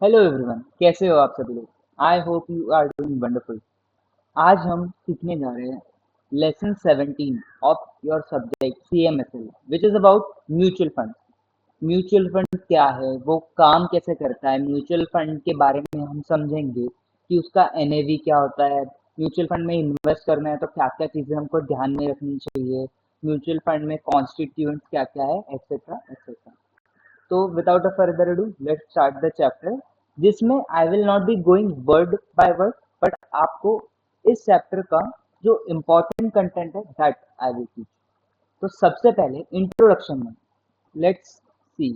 Hello everyone, कैसे हो आप सभी लोग। I hope you are doing wonderful. आज हम सीखने जा रहे हैं lesson 17 of your subject CMSL which is about mutual fund. Mutual fund क्या है, वो काम कैसे करता है, म्यूचुअल फंड के बारे में हम समझेंगे कि उसका NAV क्या होता है, म्यूचुअल फंड में इन्वेस्ट करना है तो क्या क्या चीज़ें हमको ध्यान में रखनी चाहिए, म्यूचुअल फंड में कॉन्स्टिट्यूएंट्स क्या क्या है, एक्सेट्रा एक्सेट्रा। तो without a further ado let's start the chapter, जिसमें I will not be going word by word, but आपको इस चैप्टर का जो इम्पोर्टेंट कंटेंट है दैट आई विल टीच। तो सबसे पहले इंट्रोडक्शन में लेट्स सी,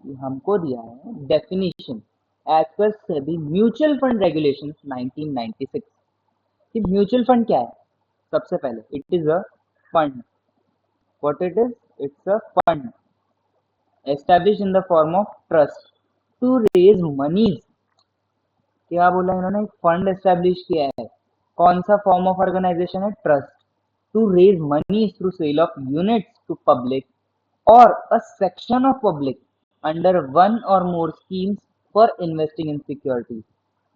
हमको दिया है definition as per SEBI mutual fund regulations 1996 कि म्यूचुअल फंड क्या है। सबसे पहले it is a fund. What it is? It's a fund established in the form of trust to raise monies। क्या बोला इन्होंने? फंड एस्टेब्लिश किया है। कौन सा फॉर्म ऑफ ऑर्गेनाइजेशन है? Trust. To raise money through sale of units to public or a section of public under one or more schemes for investing in securities,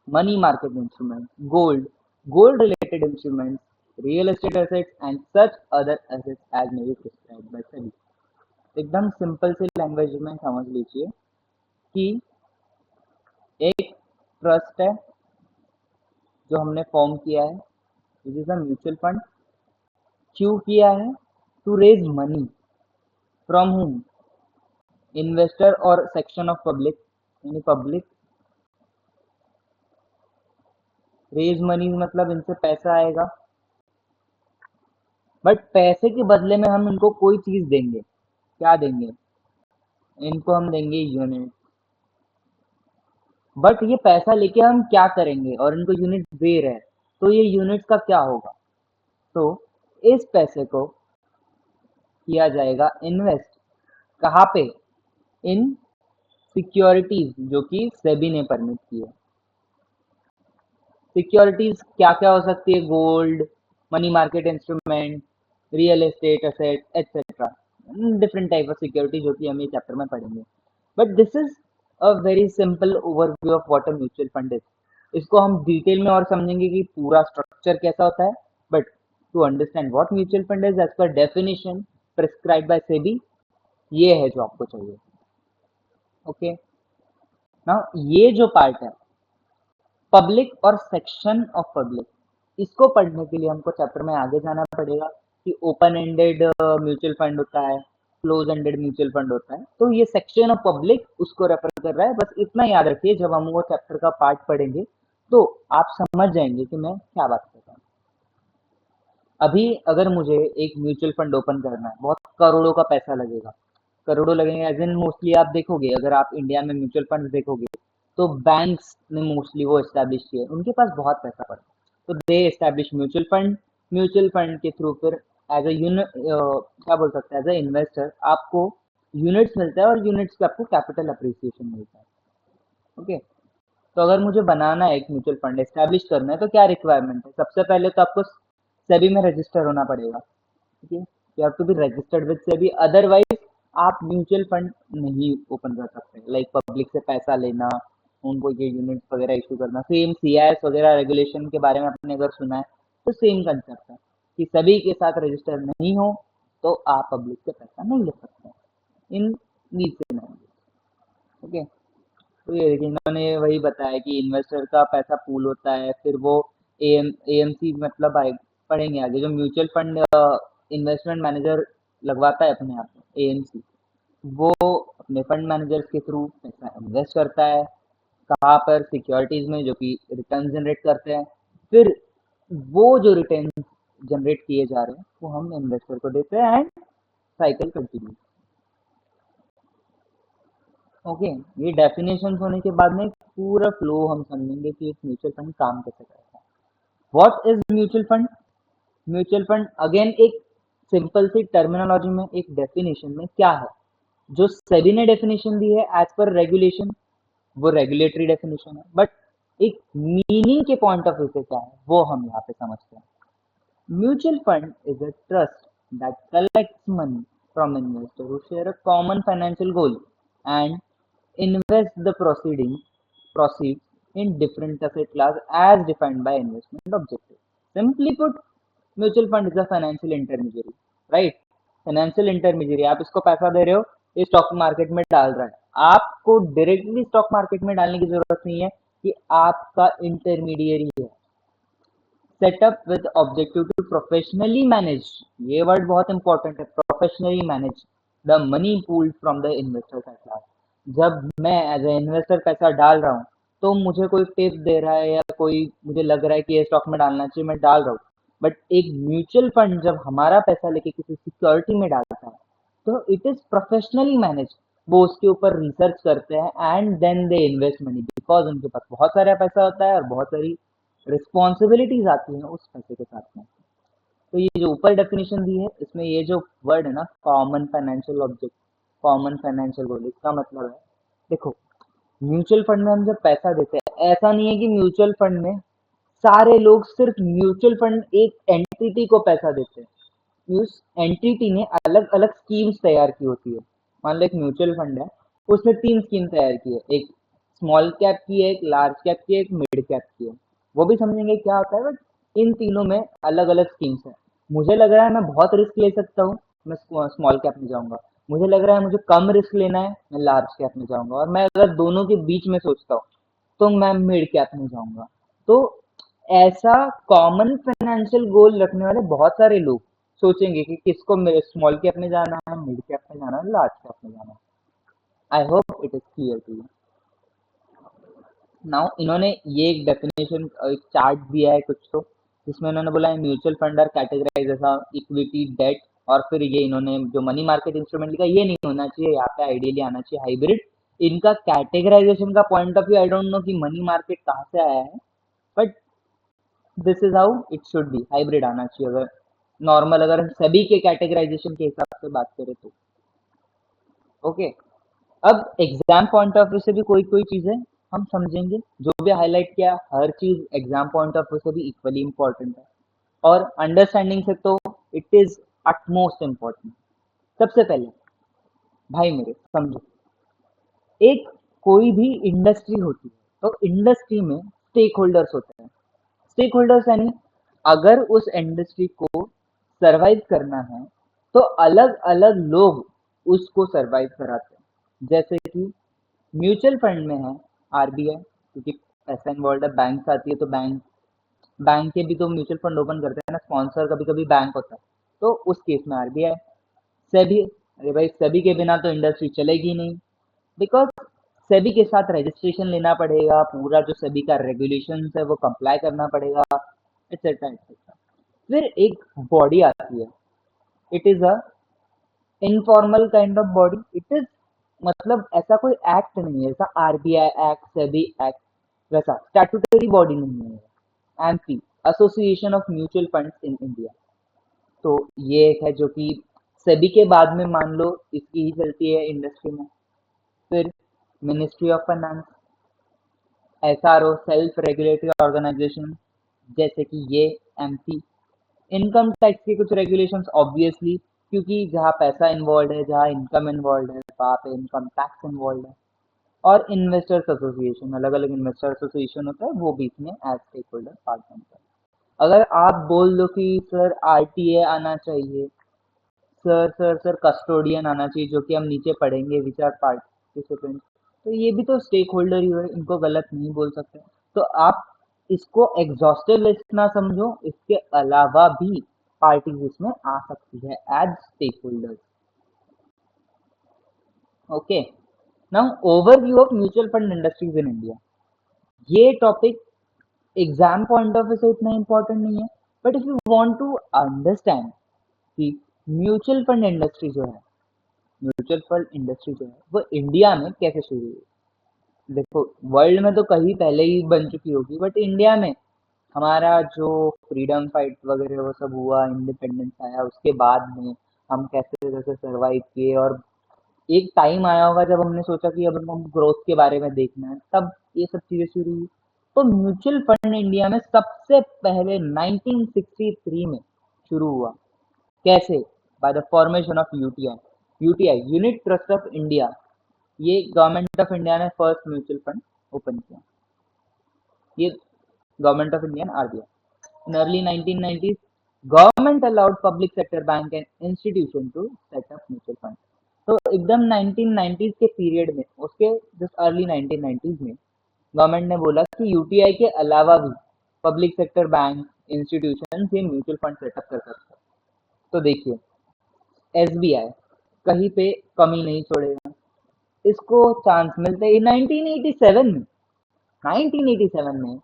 money market instruments, gold related instruments, real estate assets and such other assets as may be prescribed by SEBI। एकदम simple सी language में समझ लीजिए कि एक trust है जो हमने form किया है, this is a mutual fund. क्यों किया है? टू रेज मनी फ्रॉम हुम? इन्वेस्टर और सेक्शन ऑफ पब्लिक, यानी पब्लिक। रेज मनी मतलब इनसे पैसा आएगा, बट पैसे के बदले में हम इनको कोई चीज देंगे। क्या देंगे? इनको हम देंगे यूनिट। बट ये पैसा लेके हम क्या करेंगे? और इनको यूनिट दे रहे हैं, तो ये यूनिट का क्या होगा? तो इस पैसे को किया जाएगा इन्वेस्ट। कहाँ पे? इन सिक्योरिटीज जो कि सेबी ने परमिट की है। सिक्योरिटीज क्या क्या हो सकती है? Gold, money market instrument, real estate asset etcetera. Different type of security जो कि हम ये चैप्टर में पढ़ेंगे। But this is a very simple overview of what a mutual fund is. इसको हम डिटेल में और समझेंगे कि पूरा स्ट्रक्चर कैसा होता है। But to understand what mutual fund is as per definition prescribe by SEBI, ये है जो आपको चाहिए। ओके, नाउ ये जो पार्ट है पब्लिक और सेक्शन ऑफ पब्लिक, इसको पढ़ने के लिए हमको चैप्टर में आगे जाना पड़ेगा कि ओपन एंडेड म्यूचुअल फंड होता है, क्लोज एंडेड म्यूचुअल फंड होता है। तो ये सेक्शन ऑफ पब्लिक उसको रेफर कर रहा है। बस इतना याद रखिए, जब हम वो चैप्टर का पार्ट पढ़ेंगे तो आप समझ जाएंगे कि मैं क्या बात कर रहा हूँ। अभी अगर मुझे एक म्यूचुअल फंड ओपन करना है, बहुत करोड़ों का पैसा लगेगा। करोड़ों लगेंगे एज इन मोस्टली आप देखोगे, अगर आप इंडिया में म्यूचुअल फंड देखोगे तो बैंक्स ने मोस्टली वो एस्टैब्लिश किए, उनके पास बहुत पैसा पड़ा, तो they establish mutual fund. Mutual fund के थ्रू फिर एज ए यूनिट, क्या बोल सकते हैं, एज ए इन्वेस्टर आपको यूनिट्स मिलता है और यूनिट्स पे आपको कैपिटल अप्रिसिएशन मिलता है। ओके, तो अगर मुझे बनाना है एक म्यूचुअल फंड एस्टैब्लिश करना है तो क्या रिक्वायरमेंट है? सबसे पहले तो आपको सेबी में रजिस्टर होना पड़ेगा। ठीक है, you have to be registered with SEBI, otherwise आप म्यूचुअल फंड नहीं ओपन कर सकते। लाइक पब्लिक से पैसा लेना, उनको ये यूनिट्स वगैरह इशू करना, सेम CIS वगैरह रेगुलेशन के बारे में आपने अगर सुना है तो सेम कंसेप्ट है कि सभी के साथ रजिस्टर नहीं हो तो आप पब्लिक से पैसा नहीं ले सकते इन नीचे। ओके, तो ये देखिए इन्होंने वही बताया कि इन्वेस्टर का पैसा पूल होता है, फिर वो AMC मतलब आए, पढ़ेंगे आगे, जो म्यूचुअल फंड इन्वेस्टमेंट मैनेजर लगवाता है अपने आप में, AMC, वो अपने फंड मैनेजर्स के थ्रू पैसा इन्वेस्ट करता है। कहाँ पर? सिक्योरिटीज में, जो कि रिटर्न जनरेट करते हैं। फिर वो जो रिटर्न जनरेट किए जा रहे हैं वो हम इन्वेस्टर को देते हैं एंड साइकिल कंटिन्यू। ओके, ये डेफिनेशन होने के बाद में पूरा फ्लो हम समझेंगे कि एक म्यूचुअल फंड काम कैसे करता है। What is mutual fund? Mutual fund again एक सिंपल सी टर्मिनोलॉजी में, एक डेफिनेशन में क्या है जो सेबी ने डेफिनेशन दी है एज पर रेगुलेशन, वो रेगुलेटरी डेफिनेशन है, बट एक मीनिंग के पॉइंट ऑफ व्यू से क्या है वो हम यहाँ पे समझते हैं। Mutual fund is a trust that collects money from investors who share a common financial goal and invest the proceeds in different asset class as defined by investment objective. Simply put, mutual fund is a financial intermediary, right? Financial intermediary, आप इसको पैसा दे रहे हो, ये stock market में डाल रहा है, आपको डायरेक्टली स्टॉक मार्केट में डालने की जरूरत नहीं है कि आपका इंटरमीडियरी है। Setup with objective to professionally manage, ये वर्ड बहुत इंपॉर्टेंट है, professionally manage the money pooled from the investors at large. जब मैं एज ए इन्वेस्टर पैसा डाल रहा हूँ, तो मुझे कोई टिप दे रहा है या कोई मुझे लग रहा है कि ये स्टॉक में डालना चाहिए, मैं डाल रहा हूँ। बट एक म्यूचुअल फंड जब हमारा पैसा लेके किसी सिक्योरिटी में डालता है, तो इट इज प्रोफेशनली मैनेज। वो उसके ऊपर रिसर्च करते हैं and then they invest money, because उनके पास बहुत सारा पैसा होता है और बहुत सारी रिस्पॉन्सिबिलिटीज आती हैं उस पैसे के साथ में। तो ये जो ऊपर डेफिनेशन दी है, इसमें ये जो वर्ड है ना, common financial object, common financial goal, इसका मतलब है, देखो, म्यूचुअल फंड में हम जब पैसा देते हैं, ऐसा नहीं है कि म्यूचुअल फंड में सारे लोग सिर्फ म्यूचुअल फंड एक एंटिटी को पैसा देते हैं। उस एंटिटी ने अलग अलग स्कीम्स तैयार की होती है। मान लो एक म्यूचुअल फंड है, उसने 3 स्कीम तैयार की है, एक स्मॉल कैप की है, एक लार्ज कैप की है, एक मिड कैप की है। वो भी समझेंगे क्या होता है, बट इन तीनों में अलग अलग स्कीम्स है। मुझे लग रहा है मैं बहुत रिस्क ले सकता हूँ, मैं स्मॉल कैप में जाऊंगा। मुझे लग रहा है मुझे कम रिस्क लेना है, मैं लार्ज कैप में जाऊंगा। और मैं अगर दोनों के बीच में सोचता हूँ, तो मैं मिड कैप में जाऊंगा। तो ऐसा कॉमन फाइनेंशियल गोल रखने वाले बहुत सारे लोग सोचेंगे कि किसको स्मॉल कैप में जाना है, मिड कैप में जाना है, लार्ज कैप में जाना है। I hope it is clear to you. Now इन्होंने ये एक डेफिनेशन, एक चार्ट दिया है कुछ तो, जिसमें इन्होंने बोला है mutual fund are categorise as equity debt, और फिर ये इन्होंने जो मनी मार्केट इंस्ट्रूमेंट लिखा, ये नहीं होना चाहिए, यहाँ पे आइडियली आना चाहिए हाइब्रिड। इनका कैटेगराइजेशन का point of view I don't know कि मनी मार्केट कहाँ से आया है, but this is how it should be, hybrid आना चाहिए। अगर नॉर्मल, अगर हम सभी के कैटेगराइजेशन के हिसाब से बात करें तो ओके। अब एग्जाम पॉइंट ऑफ व्यू से भी कोई कोई चीजें हम समझेंगे, जो भी हाईलाइट किया, हर चीज एग्जाम पॉइंट ऑफ व्यू से भी इक्वली इंपॉर्टेंट है, और अंडरस्टैंडिंग से तो इट इज अटमोस्ट इम्पॉर्टेंट। सबसे पहले भाई मेरे समझो, एक कोई भी इंडस्ट्री होती है, तो इंडस्ट्री में स्टेक होल्डर्स होते हैं। स्टेक होल्डर्स यानी अगर उस इंडस्ट्री को सरवाइव करना है, तो अलग अलग लोग उसको सरवाइव कराते हैं। जैसे कि म्यूचुअल फंड में है आरबीआई, क्योंकि पैसा इन्वॉल्व है, बैंक आती है तो बैंक, बैंक के भी तो म्यूचुअल फंड ओपन करते हैं ना, स्पॉन्सर कभी कभी बैंक होता है, तो उस केस में आरबीआई। सेबी, अरे भाई सेबी के बिना तो इंडस्ट्री चलेगी नहीं, बिकॉज सेबी के साथ रजिस्ट्रेशन लेना पड़ेगा, पूरा जो सेबी का रेगुलेशन है वो कंप्लाई करना पड़ेगा, एक्सेट्रा एक्सेट्रा। फिर एक बॉडी आती है, it is a informal kind of body, it is, मतलब ऐसा कोई एक्ट नहीं है, ऐसा आरबीआई एक्ट, सेबी एक्ट वैसा स्टैट्यूटरी बॉडी नहीं है। MP, association of mutual funds in India, तो ये एक है जो कि सेबी के बाद में मान लो इसकी ही चलती है इंडस्ट्री में। फिर ministry of finance, SRO, self regulatory organisation, जैसे कि ये एमपी। इनकम टैक्स के कुछ रेगुलेशंस ऑब्वियसली, क्योंकि जहाँ पैसा इन्वॉल्व है, जहाँ इनकम इन्वॉल्व है, वहाँ पे इनकम टैक्स इन्वॉल्व है। और इन्वेस्टर्स एसोसिएशन, अलग अलग इन्वेस्टर एसोसिएशन होता है, वो भी इसमें एज स्टेक होल्डर पार्ट बनता है। अगर आप बोल दो कि सर आरटीए आना चाहिए, सर कस्टोडियन आना चाहिए, जो कि हम नीचे पढ़ेंगे, विच आर पार्टिसिपेंट, तो ये भी तो स्टेक होल्डर ही हुए, इनको गलत नहीं बोल सकते। तो आप इसको एग्जॉस्टिव लिस्ट ना समझो, इसके अलावा भी पार्टीज इसमें आ सकती है as stake holders. Okay, now overview of mutual fund industries in India. ये topic exam point of view से इतना इंपॉर्टेंट नहीं है, but if you want to understand कि म्यूचुअल फंड इंडस्ट्री जो है, म्यूचुअल फंड इंडस्ट्री जो है वो इंडिया में कैसे शुरू हुई। देखो, वर्ल्ड में तो कहीं पहले ही बन चुकी होगी, बट इंडिया में हमारा जो फ्रीडम फाइट वगैरह वो सब हुआ, इंडिपेंडेंस आया, उसके बाद में हम कैसे कैसे सरवाइव किए, और एक टाइम आया होगा जब हमने सोचा कि अब हम ग्रोथ के बारे में देखना है, तब ये सब चीजें शुरू हुई। तो म्यूचुअल फंड इंडिया में सबसे पहले 1963 में शुरू हुआ। कैसे? By the formation of UTI, UTI unit trust of India, ये गवर्नमेंट ऑफ इंडिया ने फर्स्ट म्यूचुअल फंड ओपन किया, ये government of India RBI. In early 1990s government allowed public sector bank and institution to set up mutual fund. तो एकदम 1990s के period में, उसके just early 1990s में government ने बोला कि यूटीआई के अलावा भी पब्लिक सेक्टर बैंक इंस्टीट्यूशन ये म्यूचुअल फंड सेटअप कर सकते हैं। तो देखिए, एसबीआई कहीं पे कमी नहीं छोड़ेगा, इसको चांस मिलते ही 1987 में, 1987 में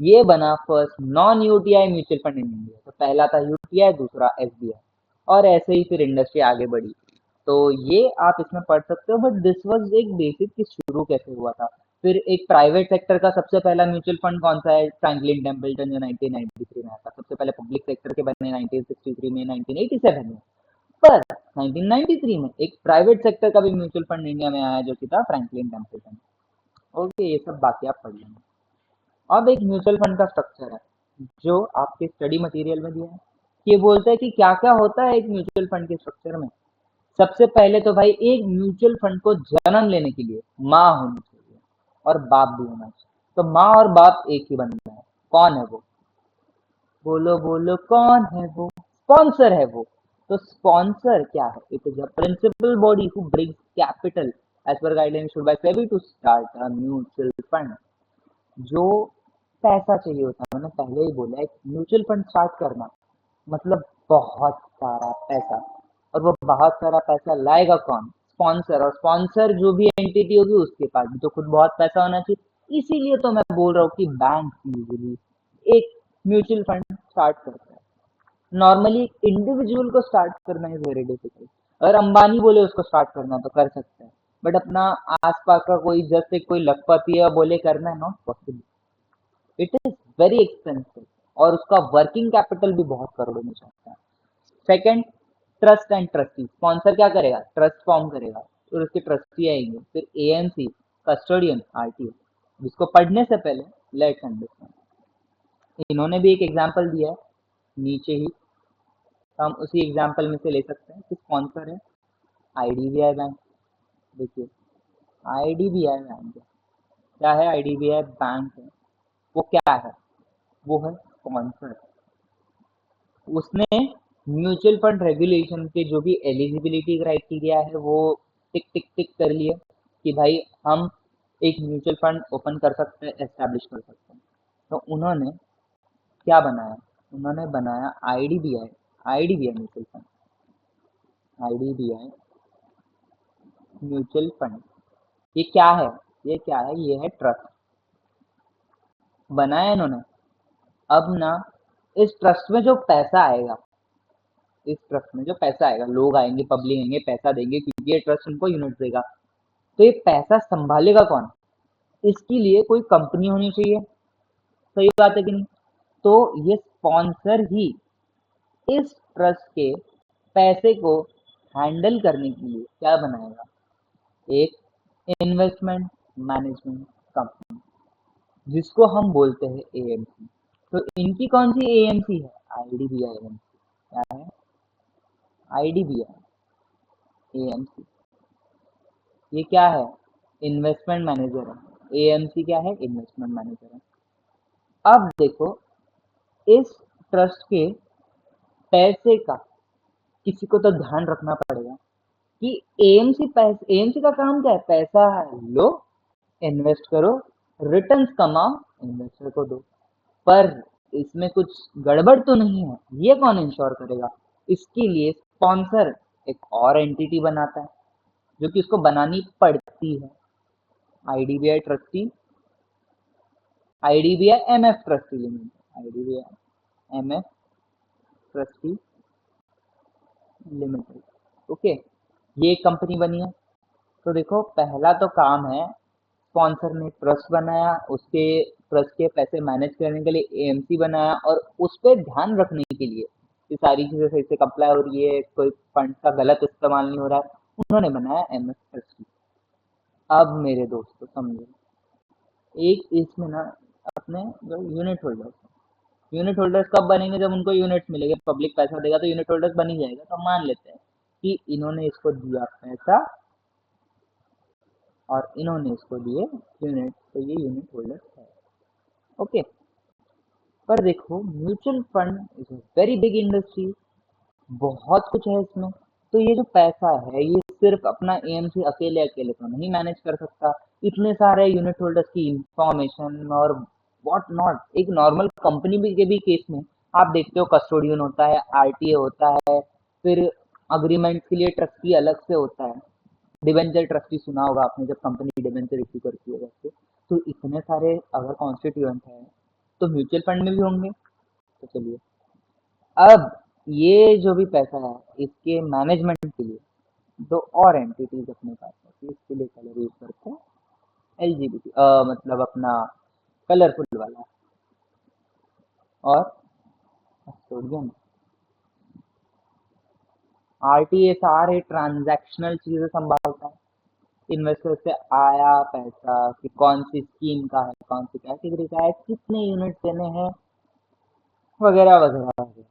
ये बना first non UTI mutual fund in India. तो पहला था यूटीआई, दूसरा एसबीआई, और ऐसे ही फिर इंडस्ट्री आगे बढ़ी। तो ये आप इसमें पढ़ सकते हो, बट दिस वाज एक बेसिक कि शुरू कैसे हुआ था। फिर एक प्राइवेट सेक्टर का सबसे पहला म्यूचुअल फंड कौन सा है, फ्रैंकलिन टेम्पल्टन, जो 1993 में आता। सबसे पहले पब्लिक सेक्टर के बने 1963 में, 1987 में। पर 1993 में एक प्राइवेट सेक्टर का भी म्यूचुअल फंड इंडिया में आया, जो कि था फ्रैंकलिन टेम्पल्टन। ओके, ये सब बाकी आप पढ़ लेंगे। अब एक म्यूचुअल फंड का स्ट्रक्चर है जो आपके स्टडी मटेरियल में दिया है। ये बोलता है कि क्या क्या होता है एक म्यूचुअल फंड के स्ट्रक्चर में। सबसे पहले तो भाई, एक म्यूचुअल फंड को जन्म लेने के लिए माँ होनी चाहिए और बाप भी होना चाहिए। तो माँ और बाप एक ही बंदा है। कौन है वो? बोलो बोलो, कौन है वो? स्पॉन्सर है वो। तो स्पॉन्सर क्या है? It is a principal body who brings capital as per guideline issued by SEBI to start a mutual fund. जो पैसा चाहिए होता है, मैंने पहले ही बोला, एक म्यूचुअल फंड स्टार्ट करना मतलब बहुत सारा पैसा। और वो बहुत सारा पैसा लाएगा कौन? स्पॉन्सर। और स्पॉन्सर जो भी एंटिटी होगी उसके पास भी तो खुद बहुत पैसा होना चाहिए। इसीलिए तो मैं बोल रहा हूँ कि बैंक यूजली एक म्यूचुअल फंड स्टार्ट करता है। नॉर्मली इंडिविजुअल को स्टार्ट करना इज वेरी डिफिकल्ट। अगर अंबानी बोले उसको स्टार्ट करना तो कर सकता है, बट अपना आसपास का कोई जैसे कोई लखपति या बोले करना है, not possible. It is very expensive, और उसका वर्किंग कैपिटल भी बहुत करोड़ों में जाता है। Second, trust and trustee. Sponsor क्या करेगा? ट्रस्ट फॉर्म करेगा, फिर उसके ट्रस्टी आएंगे, फिर एएमसी, कस्टोडियन, आरटीओ। जिसको पढ़ने से पहले लेट्स अंडरस्टैंड। इन्होंने भी एक एग्जांपल दिया है नीचे ही, हम उसी एग्जांपल में से ले सकते हैं कि स्पॉन्सर है आईडीबीआई बैंक। देखिए, आईडीबीआई बैंक है। क्या है? आईडीबीआई बैंक है। वो क्या है? वो है स्पॉन्सर। उसने म्यूचुअल फंड रेगुलेशन के जो भी एलिजिबिलिटी क्राइटेरिया है वो टिक टिक टिक कर लिए कि भाई हम एक म्यूचुअल फंड ओपन कर सकते हैं, एस्टैब्लिश कर सकते हैं। तो उन्होंने क्या बनाया? उन्होंने बनाया IDBI, IDBI mutual fund, IDBI mutual fund. ये क्या है? ये क्या है? ये है ट्रस्ट। बनाया इन्होंने। अब ना, इस ट्रस्ट में जो पैसा आएगा, इस ट्रस्ट में जो पैसा आएगा, लोग आएंगे, पब्लिक आएंगे, पैसा देंगे, क्योंकि ये ट्रस्ट उनको यूनिट देगा। तो ये पैसा संभालेगा कौन? इसके लिए कोई कंपनी होनी चाहिए। सही बात है कि नहीं? तो ये स्पॉन्सर ही इस ट्रस्ट के पैसे को हैंडल करने के लिए क्या बनाएगा? एक इन्वेस्टमेंट मैनेजमेंट कंपनी, जिसको हम बोलते हैं एएमसी। तो इनकी कौन सी एएमसी है? IDBI AMC. क्या है? IDBI AMC. ये क्या है? इन्वेस्टमेंट मैनेजर है। एएमसी क्या है? इन्वेस्टमेंट मैनेजर है। अब देखो, इस ट्रस्ट के पैसे का किसी को तो ध्यान रखना पड़ेगा कि एएमसी का काम क्या है? पैसा लो, इन्वेस्ट करो, रिटर्न्स कमाओ, इन्वेस्टर को दो। पर इसमें कुछ गड़बड़ तो नहीं है, ये कौन इंश्योर करेगा? इसके लिए स्पॉन्सर एक और एंटिटी बनाता है, जो कि उसको बनानी पड़ती है। IDBI trustee, IDBI MF trustee limited, IDBI MF trustee limited. Okay, ये कंपनी बनी है। तो देखो, पहला तो काम है, स्पॉन्सर ने ट्रस्ट बनाया, उसके ट्रस्ट के पैसे मैनेज करने के लिए एएमसी बनाया, और उस पर ध्यान रखने के लिए कि सारी चीजें सही से अप्लाई हो रही है, कोई फंड का गलत इस्तेमाल नहीं हो रहा है, उन्होंने बनाया एमएफ ट्रस्टी। अब मेरे दोस्तों समझो, एक इसमें ना अपने जो यूनिट होल्डर्स कब बनेंगे? जब उनको यूनिट्स मिलेंगे, पब्लिक पैसा देगा तो यूनिट होल्डर्स बन ही जाएगा। तो मान लेते हैं कि इन्होंने इसको दिया पैसा और इन्होंने इसको दिए यूनिट, तो ये यूनिट होल्डर है। ओके, पर देखो mutual fund is very big industry, बहुत कुछ है इसमें। तो ये जो पैसा है ये सिर्फ अपना एएमसी अकेले अकेले तो नहीं मैनेज कर सकता, इतने सारे यूनिट होल्डर्स की इंफॉर्मेशन और व्हाट नॉट। एक नॉर्मल कंपनी भी के भी केस में आप देखते हो कस्टोडियन होता है, आरटीए होता है, फिर अग्रीमेंट के लिए ट्रस्टी अलग से होता है। डिबेंचर ट्रस्टी सुना होगा आपने, जब कंपनी डिबेंचर इश्यू करती है वैसे। तो इतने सारे अगर कॉन्स्टिट्यूएंट है तो म्यूचुअल फंड में भी होंगे। तो चलिए, अब ये जो भी पैसा है इसके मैनेजमेंट के लिए दो और एंटिटीज अपने पास है कि इसके लिए कलर यूज करते हैं एलजीबीटी, मतलब अपना कलरफुल वाला, और कस्टोडियन। आरटीए सारे ट्रांजैक्शनल चीजें संभालता है, इन्वेस्टर से आया पैसा कि कौन सी स्कीम का है, कौन सी कैटेगरी का है, कितने यूनिट देने हैं, वगैरह वगैरह वगैरह।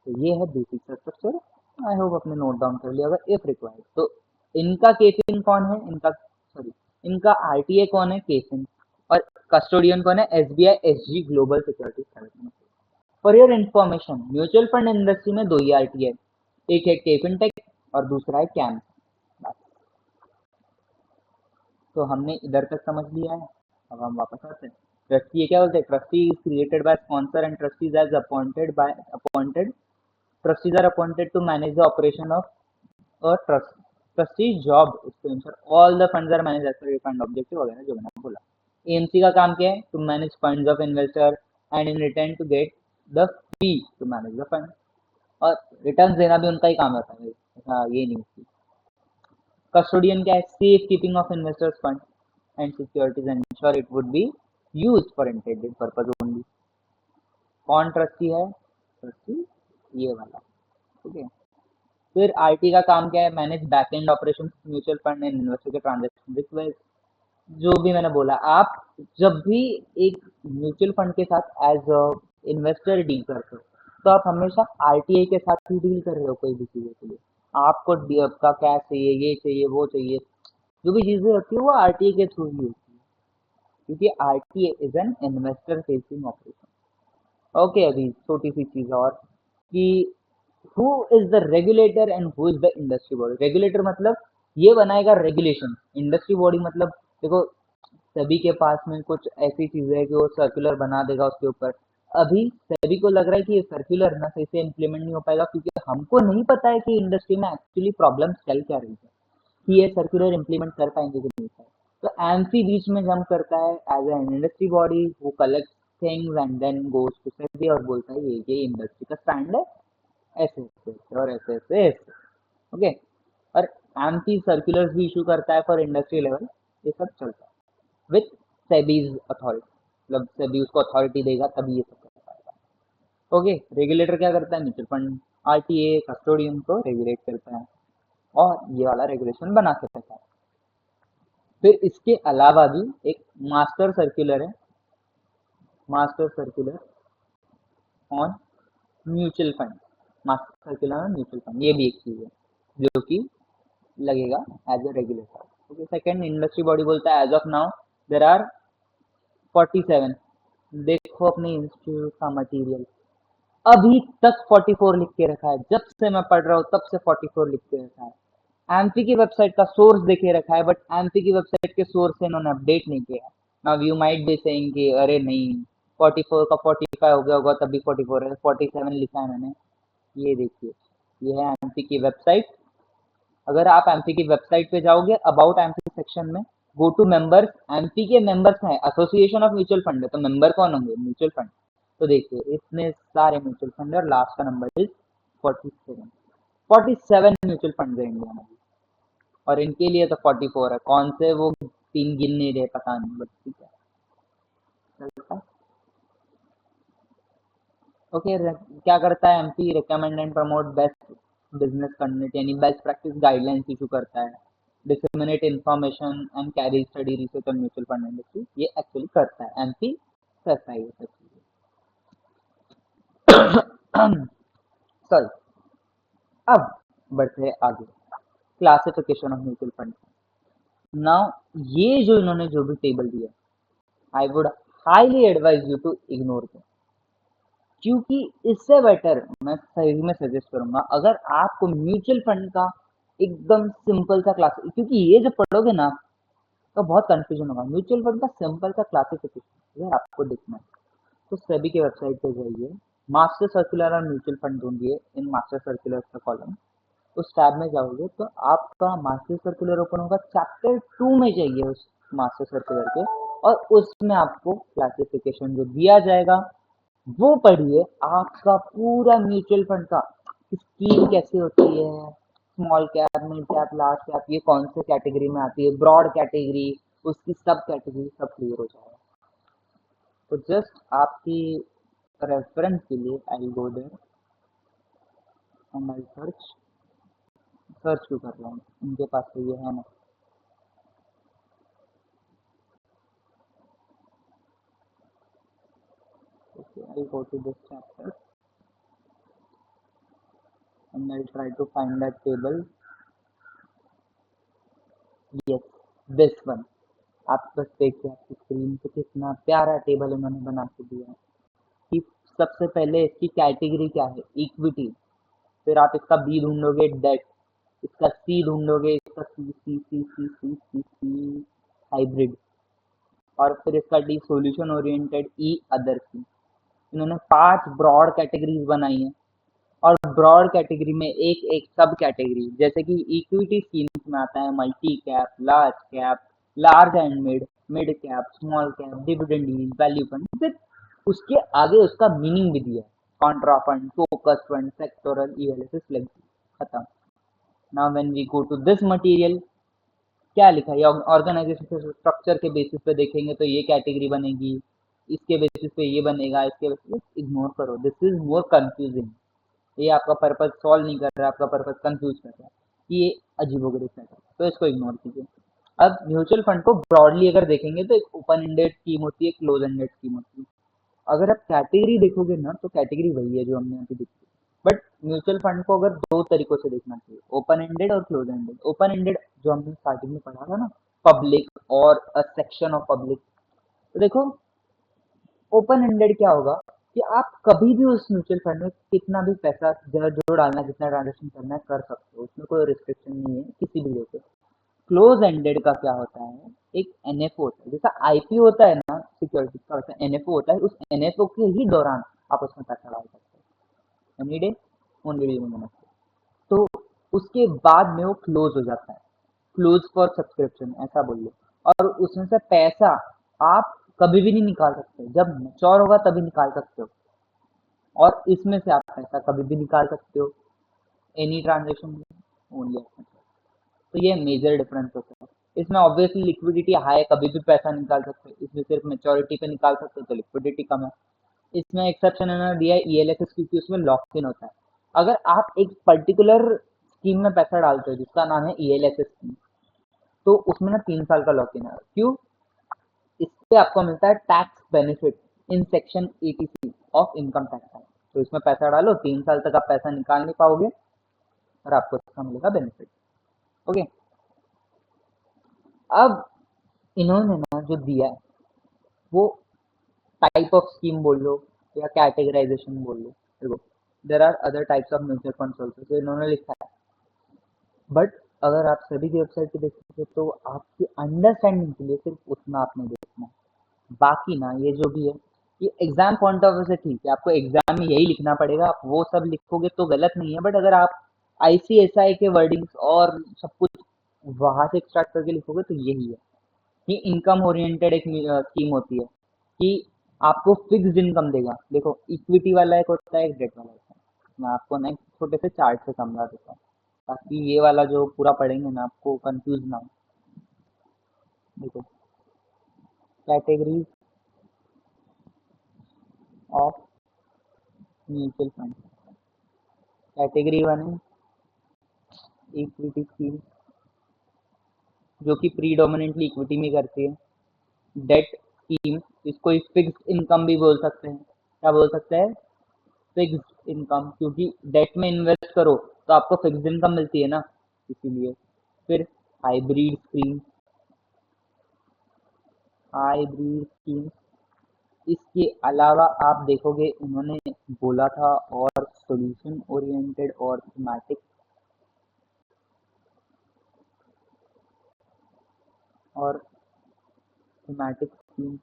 तो ये है बेसिक स्ट्रक्चर। आई होप आपने नोट डाउन कर लिया होगा इफ रिक्वायर्ड। तो इनका केफिन कौन है, इनका सॉरी इनका आरटीए कौन है, केफिन, और कस्टोडियन कौन है, SBI SG global securities private limited. For your information mutual fund industry में दो ही आरटीए, एक है केफिन टेक और दूसरा है कैम। तो हमने इधर तक समझ लिया है। अब हम वापस आते हैं। ट्रस्टी क्या बोलते हैं, trustee is created by sponsor and trustees as appointed trustees are appointed to manage the operation of a trust. Trustee's job is to ensure all the funds are managed as per defined objective वगैरह जो मैंने बोला। AMC का काम क्या है, to manage funds of investor and in return to get the fee to manage the fund। और return देना भी उनका ही काम होता है, हाँ ये नहीं। कस्टोडियन क्या है, safe keeping of investors fund and securities and ensure it would be use for intended purpose only. कौन ट्रस्टी है, ट्रस्टी ये वाला। ठीक है, फिर आईटी का काम क्या है, manage back and operation mutual fund and investor के ट्रांजेक्शन रिक्वेस्ट। जो भी मैंने बोला, आप जब भी एक म्यूचुअल फंड के साथ एज अ इन्वेस्टर डील करते हो तो आप हमेशा आरटीआई के साथ ही डील कर रहे हो कोई भी चीज़ों के लिए। आपको आपका क्या चाहिए, ये चाहिए वो चाहिए, जो भी चीज़ें होती है वो आरटीआई के थ्रू ही होती है, क्योंकि RTI is an investor facing operation. Okay, अभी छोटी सी चीज़ और कि who is the regulator and who is the industry body. Regulator मतलब ये बनाएगा रेगुलेशन, इंडस्ट्री बॉडी मतलब देखो सभी के पास में कुछ ऐसी चीजें है कि वो सर्कुलर बना देगा उसके ऊपर। अभी सभी को लग रहा है कि ये सर्कुलर ना सही से इम्प्लीमेंट नहीं हो पाएगा, क्योंकि हमको नहीं पता है कि इंडस्ट्री में एक्चुअली प्रॉब्लम चल क्या रही है, कि ये सर्कुलर इम्प्लीमेंट कर पाएंगे कि नहीं पाएंगे। तो एमसी बीच में जम करता है एज एन इंडस्ट्री बॉडी, वो collect things and then goes to SEBI और बोलता है ये इंडस्ट्री का स्टैंड है, ऐसे ऐसे और ऐसे ऐसे ऐसे। ओके, और एमसी सर्कुलर्स भी इशू करता है फॉर इंडस्ट्री लेवल। ये सब चलता है विथ सेबीज अथॉरिटी, मतलब सेबी उसको अथॉरिटी देगा तभी ये सब कर पाएगा। ओके, रेगुलेटर क्या करता है, म्यूचुअल फंड आरटीए कस्टोडियन को रेगुलेट करता है और ये वाला रेगुलेशन बना के रखता है। फिर इसके अलावा भी एक मास्टर सर्कुलर है, master circular on mutual fund, master circular on mutual fund, ये भी एक चीज है जो कि लगेगा as a regulator. Okay, second industry body बोलता है as of now there are 47। देखो अपने इंस्टीट्यूट का मटेरियल, अभी तक 44 लिख के रखा है, जब से मैं पढ़ रहा हूँ तब से 44 लिख के रखा है। एमपी की वेबसाइट का सोर्स देखे रखा है, बट एमपी की वेबसाइट के सोर्स से इन्होंने अपडेट नहीं किया। Now you might be saying कि अरे नहीं 44 का 45 हो गया होगा तभी 44 है, 47 लिखा है मैंने। ये देखिए, ये है एमपी की वेबसाइट। अगर आप एमपी की वेबसाइट पे जाओगे अबाउट एमपी सेक्शन में, गो टू मेंबर्स, एमपी के मेंबर्स हैं, एसोसिएशन ऑफ म्यूचुअल फंड है, तो मेंबर कौन होंगे, म्यूचुअल फंड। तो देखिए इतने सारे म्यूचुअल फंड और लास्ट का नंबर इज 47। 47 म्यूचुअल फंड है इंडिया में, और इनके लिए तो 44 है, कौन से वो तीन गिन नहीं रहे पता नहीं, बट ठीक है चलता है। ओके, क्या करता है MP, recommend and promote best business conduct, यानी बेस्ट प्रैक्टिस गाइडलाइंस इशू करता है, disseminate information and carry study research on mutual fund industry, ये एक्चुअली करता है एमपी, करता है ये सब चीजें। सॉरी, अब बढ़ते हैं आगे, classification of mutual fund. Now ये जो इन्होंने जो भी टेबल दिया, I would highly advise you to ignore them, क्योंकि इससे बेटर मैं सही में सजेस्ट करूंगा अगर आपको म्यूचुअल फंड का एकदम सिंपल सा क्लास, क्योंकि ये जब पढ़ोगे ना तो बहुत कंफ्यूजन होगा। म्यूचुअल फंड का सिंपल सा क्लासिफिकेशन अगर आपको देखना है तो सेबी के वेबसाइट पे जाइए, मास्टर सर्कुलर और म्यूचुअल फंड ढूंढिए इन मास्टर सर्कुलर का कॉलम, उस टैब में जाओगे तो आपका मास्टर सर्कुलर ओपन होगा, चैप्टर 2 में जाइए उस मास्टर सर्कुलर के, और उसमें आपको क्लासिफिकेशन जो दिया जाएगा वो पढ़िए। आपका पूरा म्यूचुअल फंड का स्कीम कैसे होती है, small cap, mid cap, large cap, ये कौन से कैटेगरी में आती है, ब्रॉड कैटेगरी, उसकी सब कैटेगरी सब क्लियर हो जाएगा। तो जस्ट आपकी रेफरेंस के लिए I go there and I search. Search क्यों कर रहा हूँ, उनके पास तो ये है ना। Okay, I'll go to this chapter and I'll try to find that table. Yes, this one. आप बस देखिए आपकी स्क्रीन पे कितना प्यारा टेबल उन्होंने बना के दिया है कि सबसे पहले इसकी कैटेगरी क्या है, इक्विटी, फिर आप इसका बी ढूंढोगे डेट, इसका सी ढूंढोगे, इसका सी हाइब्रिड, और फिर इसका डी सॉल्यूशन ओरिएंटेड, ई अदर सी। इन्होंने 5 ब्रॉड कैटेगरीज बनाई है, और ब्रॉड कैटेगरी में एक एक सब कैटेगरी, जैसे कि इक्विटी स्कीम्स में आता है multi cap, large and mid, mid cap, small cap, dividend yield, value fund, फिर उसके आगे उसका मीनिंग भी दिया है, contra fund, focus fund, sectoral, ELSS, flexi, खत्म। Now when we go to this material, क्या लिखा है, ऑर्गेनाइजेशन के स्ट्रक्चर के बेसिस पे देखेंगे तो ये कैटेगरी बनेगी, इसके बेसिस पे ये बनेगा, इसके बेसिस पे इग्नोर करो, दिस इज मोर कंफ्यूजिंग। ये आपका पर्पज सॉल्व नहीं कर रहा है, आपका पर्पज कंफ्यूज कर रहा है, ये अजीबोगरीब है, तो इसको इग्नोर कीजिए। अब म्यूचुअल फंड को ब्रॉडली अगर देखेंगे तो एक ओपन एंडेड स्कीम होती है, क्लोज एंडेड स्कीम होती है। अगर आप कैटेगरी देखोगे ना तो कैटेगरी वही है जो हमने अभी देखी, बट म्यूचुअल फंड को अगर दो तरीकों से देखना चाहिए, ओपन एंडेड और क्लोज एंडेड। ओपन एंडेड जो हमने स्टार्टिंग में पढ़ा था ना, पब्लिक और अ सेक्शन ऑफ पब्लिक, तो देखो ओपन एंडेड क्या होगा कि आप कभी भी उस म्यूचुअल फंड में कितना भी पैसा जो डालना है, जितना ट्रांजेक्शन करना है कर सकते हो, उसमें कोई रिस्ट्रिक्शन नहीं है किसी भी लेवल पे। क्लोज एंडेड का क्या होता है, एक एनएफओ होता है, जैसा आईपीओ होता है ना सिक्योरिटी का, वैसा एनएफओ होता है, उस एनएफओ के ही दौरान आप उसमें पैसा डाल सकते हो, any day only during NFO. तो उसके बाद में वो क्लोज हो जाता है, क्लोज फॉर सब्सक्रिप्शन ऐसा बोल लो, और उसमें से पैसा आप कभी भी नहीं निकाल सकते, जब मैच्योर होगा तभी निकाल सकते हो, और इसमें से आप पैसा कभी भी निकाल सकते हो, एनी ट्रांजेक्शन ओनली। तो ये मेजर डिफरेंस होता है। इसमें ऑब्वियसली लिक्विडिटी हाई है, कभी भी पैसा निकाल सकते हो, इसमें सिर्फ मेच्योरिटी पे निकाल सकते हो तो लिक्विडिटी कम है। इसमें एक्सेप्शन इन्होंने दिया है ईएलएसएस, क्योंकि उसमें लॉक इन होता है। अगर आप एक पर्टिकुलर स्कीम में पैसा डालते हो जिसका नाम है ईएलएसएस स्कीम, तो उसमें ना 3 साल का लॉक इन है। क्यों? इससे आपको मिलता है tax benefit in section 86 of income tax act. तो इसमें पैसा डालो, 3 साल तक आप पैसा निकाल नहीं पाओगे और आपको इसका मिलेगा बेनिफिट। ओके, अब इन्होंने ना जो दिया है वो टाइप ऑफ स्कीम बोल लो या कैटेगराइजेशन बोल लो, देखो there are other types of mutual funds also जो इन्होंने लिखा है, बट अगर आप सभी की वेबसाइट पे देखोगे तो आपकी अंडरस्टैंडिंग के लिए सिर्फ उतना आपने देखना है। बाकी ना ये जो भी है, ये एग्जाम पॉइंट ऑफ व्यू से ठीक है, आपको एग्जाम में यही लिखना पड़ेगा, आप वो सब लिखोगे तो गलत नहीं है, बट अगर आप आईसीएसआई के वर्डिंग्स और सब कुछ वहां से एक्सट्रैक्ट करके लिखोगे तो यही है। ये इनकम ओरिएंटेड एक स्कीम होती है कि आपको फिक्स्ड इनकम देगा। देखो इक्विटी वाला एक होता है, एक डेट वाला होता है। मैं आपको ना एक छोटे से चार्ट से समझा देता हूँ ताकि ये वाला जो पूरा पढ़ेंगे ना आपको कंफ्यूज ना हो। देखो categories of mutual fund, category 1 है इक्विटी स्कीम जो कि प्रीडोमिनेंटली इक्विटी में करती है। डेट स्कीम, इसको फिक्स्ड इनकम भी बोल सकते हैं, क्या बोल सकते हैं, फिक्स्ड इनकम, क्योंकि डेट में इन्वेस्ट करो तो आपको फिक्स्ड इनकम मिलती है ना, इसीलिए। फिर हाइब्रिड स्कीम, हाइब्रिड स्कीम, इसके अलावा आप देखोगे उन्होंने बोला था और सॉल्यूशन ओरिएंटेड और थीमेटिक, और थीमेटिक स्कीम।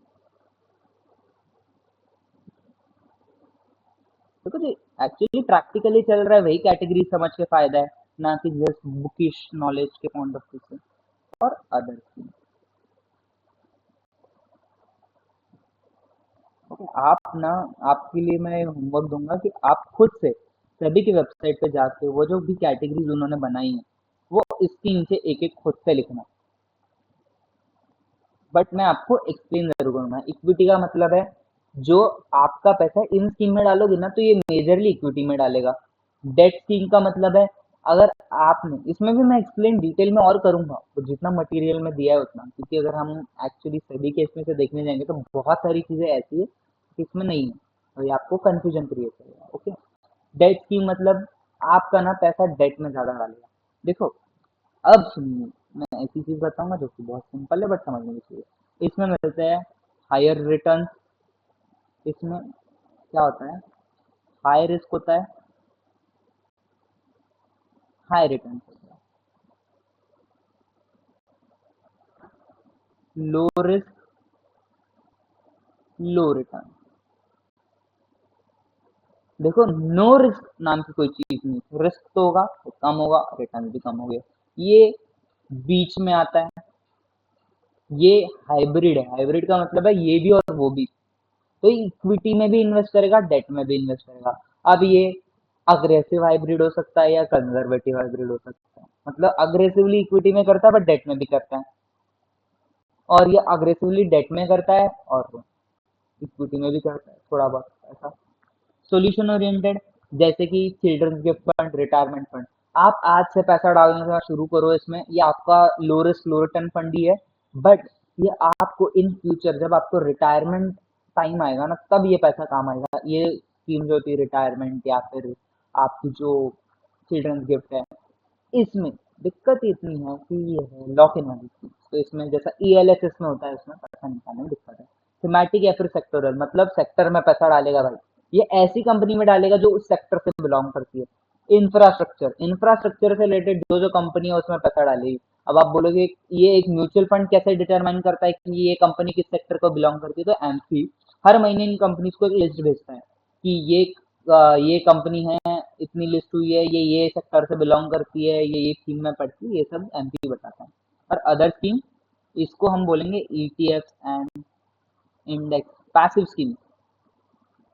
देखो जी, एक्चुअली प्रैक्टिकली चल रहा है वही कैटेगरी समझ के फायदा है, ना कि जस्ट बुकिश नॉलेज के पॉइंट ऑफ व्यू से। और अदर स्कीम, ओके, आप ना, आपके लिए मैं होमवर्क दूंगा कि आप खुद से सभी की वेबसाइट पे जाके वो जो भी कैटेगरीज उन्होंने बनाई है वो इसके नीचे एक एक खुद से लिखना। बट मैं आपको एक्सप्लेन जरूर करूंगा। इक्विटी का मतलब है जो आपका पैसा इन स्कीम में डालोगे ना तो ये मेजरली इक्विटी में डालेगा। डेट स्कीम का मतलब है अगर आपने, इसमें भी मैं एक्सप्लेन डिटेल में और करूंगा तो जितना मटेरियल में दिया है उतना, क्योंकि अगर हम एक्चुअली सभी केस में से देखने जाएंगे तो बहुत सारी चीजें ऐसी है कि इसमें नहीं है और ये आपको कंफ्यूजन क्रिएट करेगा। ओके, डेट स्कीम मतलब आपका ना पैसा डेट में ज्यादा डालेगा। देखो, अब सुनिए, मैं ऐसी चीज बताऊंगा जो कि बहुत सिंपल है बट समझने की चाहिए। इसमें मिलते हैं हायर रिटर्न। इसमें क्या होता है, हाई रिस्क होता है, हाई रिटर्न होता है, लो रिस्क, लो रिटर्न। देखो, नो रिस्क नाम की कोई चीज नहीं, रिस्क तो होगा तो कम होगा, रिटर्न भी कम होंगे, ये बीच में आता है। ये हाइब्रिड है, हाइब्रिड का मतलब है ये भी और वो भी, तो इक्विटी में भी इन्वेस्ट करेगा, डेट में भी इन्वेस्ट करेगा। अब ये अग्रेसिव हाइब्रिड हो सकता है या कंजर्वेटिव हाइब्रिड हो सकता है, मतलब अग्रेसिवली इक्विटी में करता है बट डेट में भी करता है, और ये अग्रेसिवली डेट में करता है और इक्विटी में भी करता है थोड़ा बहुत ऐसा। सॉल्यूशन ओरिएंटेड, जैसे कि children's gift fund, retirement fund, आप आज से पैसा डालने का शुरू करो इसमें, ये आपका लो रिस्क लो रिटर्न फंड ही है, बट ये आपको इन फ्यूचर जब आपको रिटायरमेंट टाइम आएगा ना तब ये पैसा काम आएगा। ये स्कीम जो होती है रिटायरमेंट या फिर आपकी जो चिल्ड्रंस गिफ्ट है, इसमें दिक्कत इतनी है कि ये है लॉक इन वाली चीज, तो इसमें जैसा ईएलएस में होता है उसमें पैसा निकालने में दिक्कत है। थीमेटिक या फिर सेक्टोरल, मतलब सेक्टर में पैसा डालेगा भाई, ये ऐसी कंपनी में डालेगा जो उस सेक्टर से बिलोंग करती है। इंफ्रास्ट्रक्चर, इंफ्रास्ट्रक्चर से रिलेटेड जो जो कंपनी है उसमें पैसा डालेगी। अब आप बोलोगे ये एक म्यूचुअल फंड कैसे डिटरमाइन करता है कि ये कंपनी किस सेक्टर को बिलोंग करती है, तो एमसी हर महीने इन कंपनीज को एक लिस्ट भेजता है कि ये कंपनी है, इतनी लिस्ट हुई है, ये सेक्टर से बिलोंग करती है, ये स्कीम में पड़ती है, ये सब एमपी बताता है। और अदर स्कीम, इसको हम बोलेंगे ETF and index passive scheme.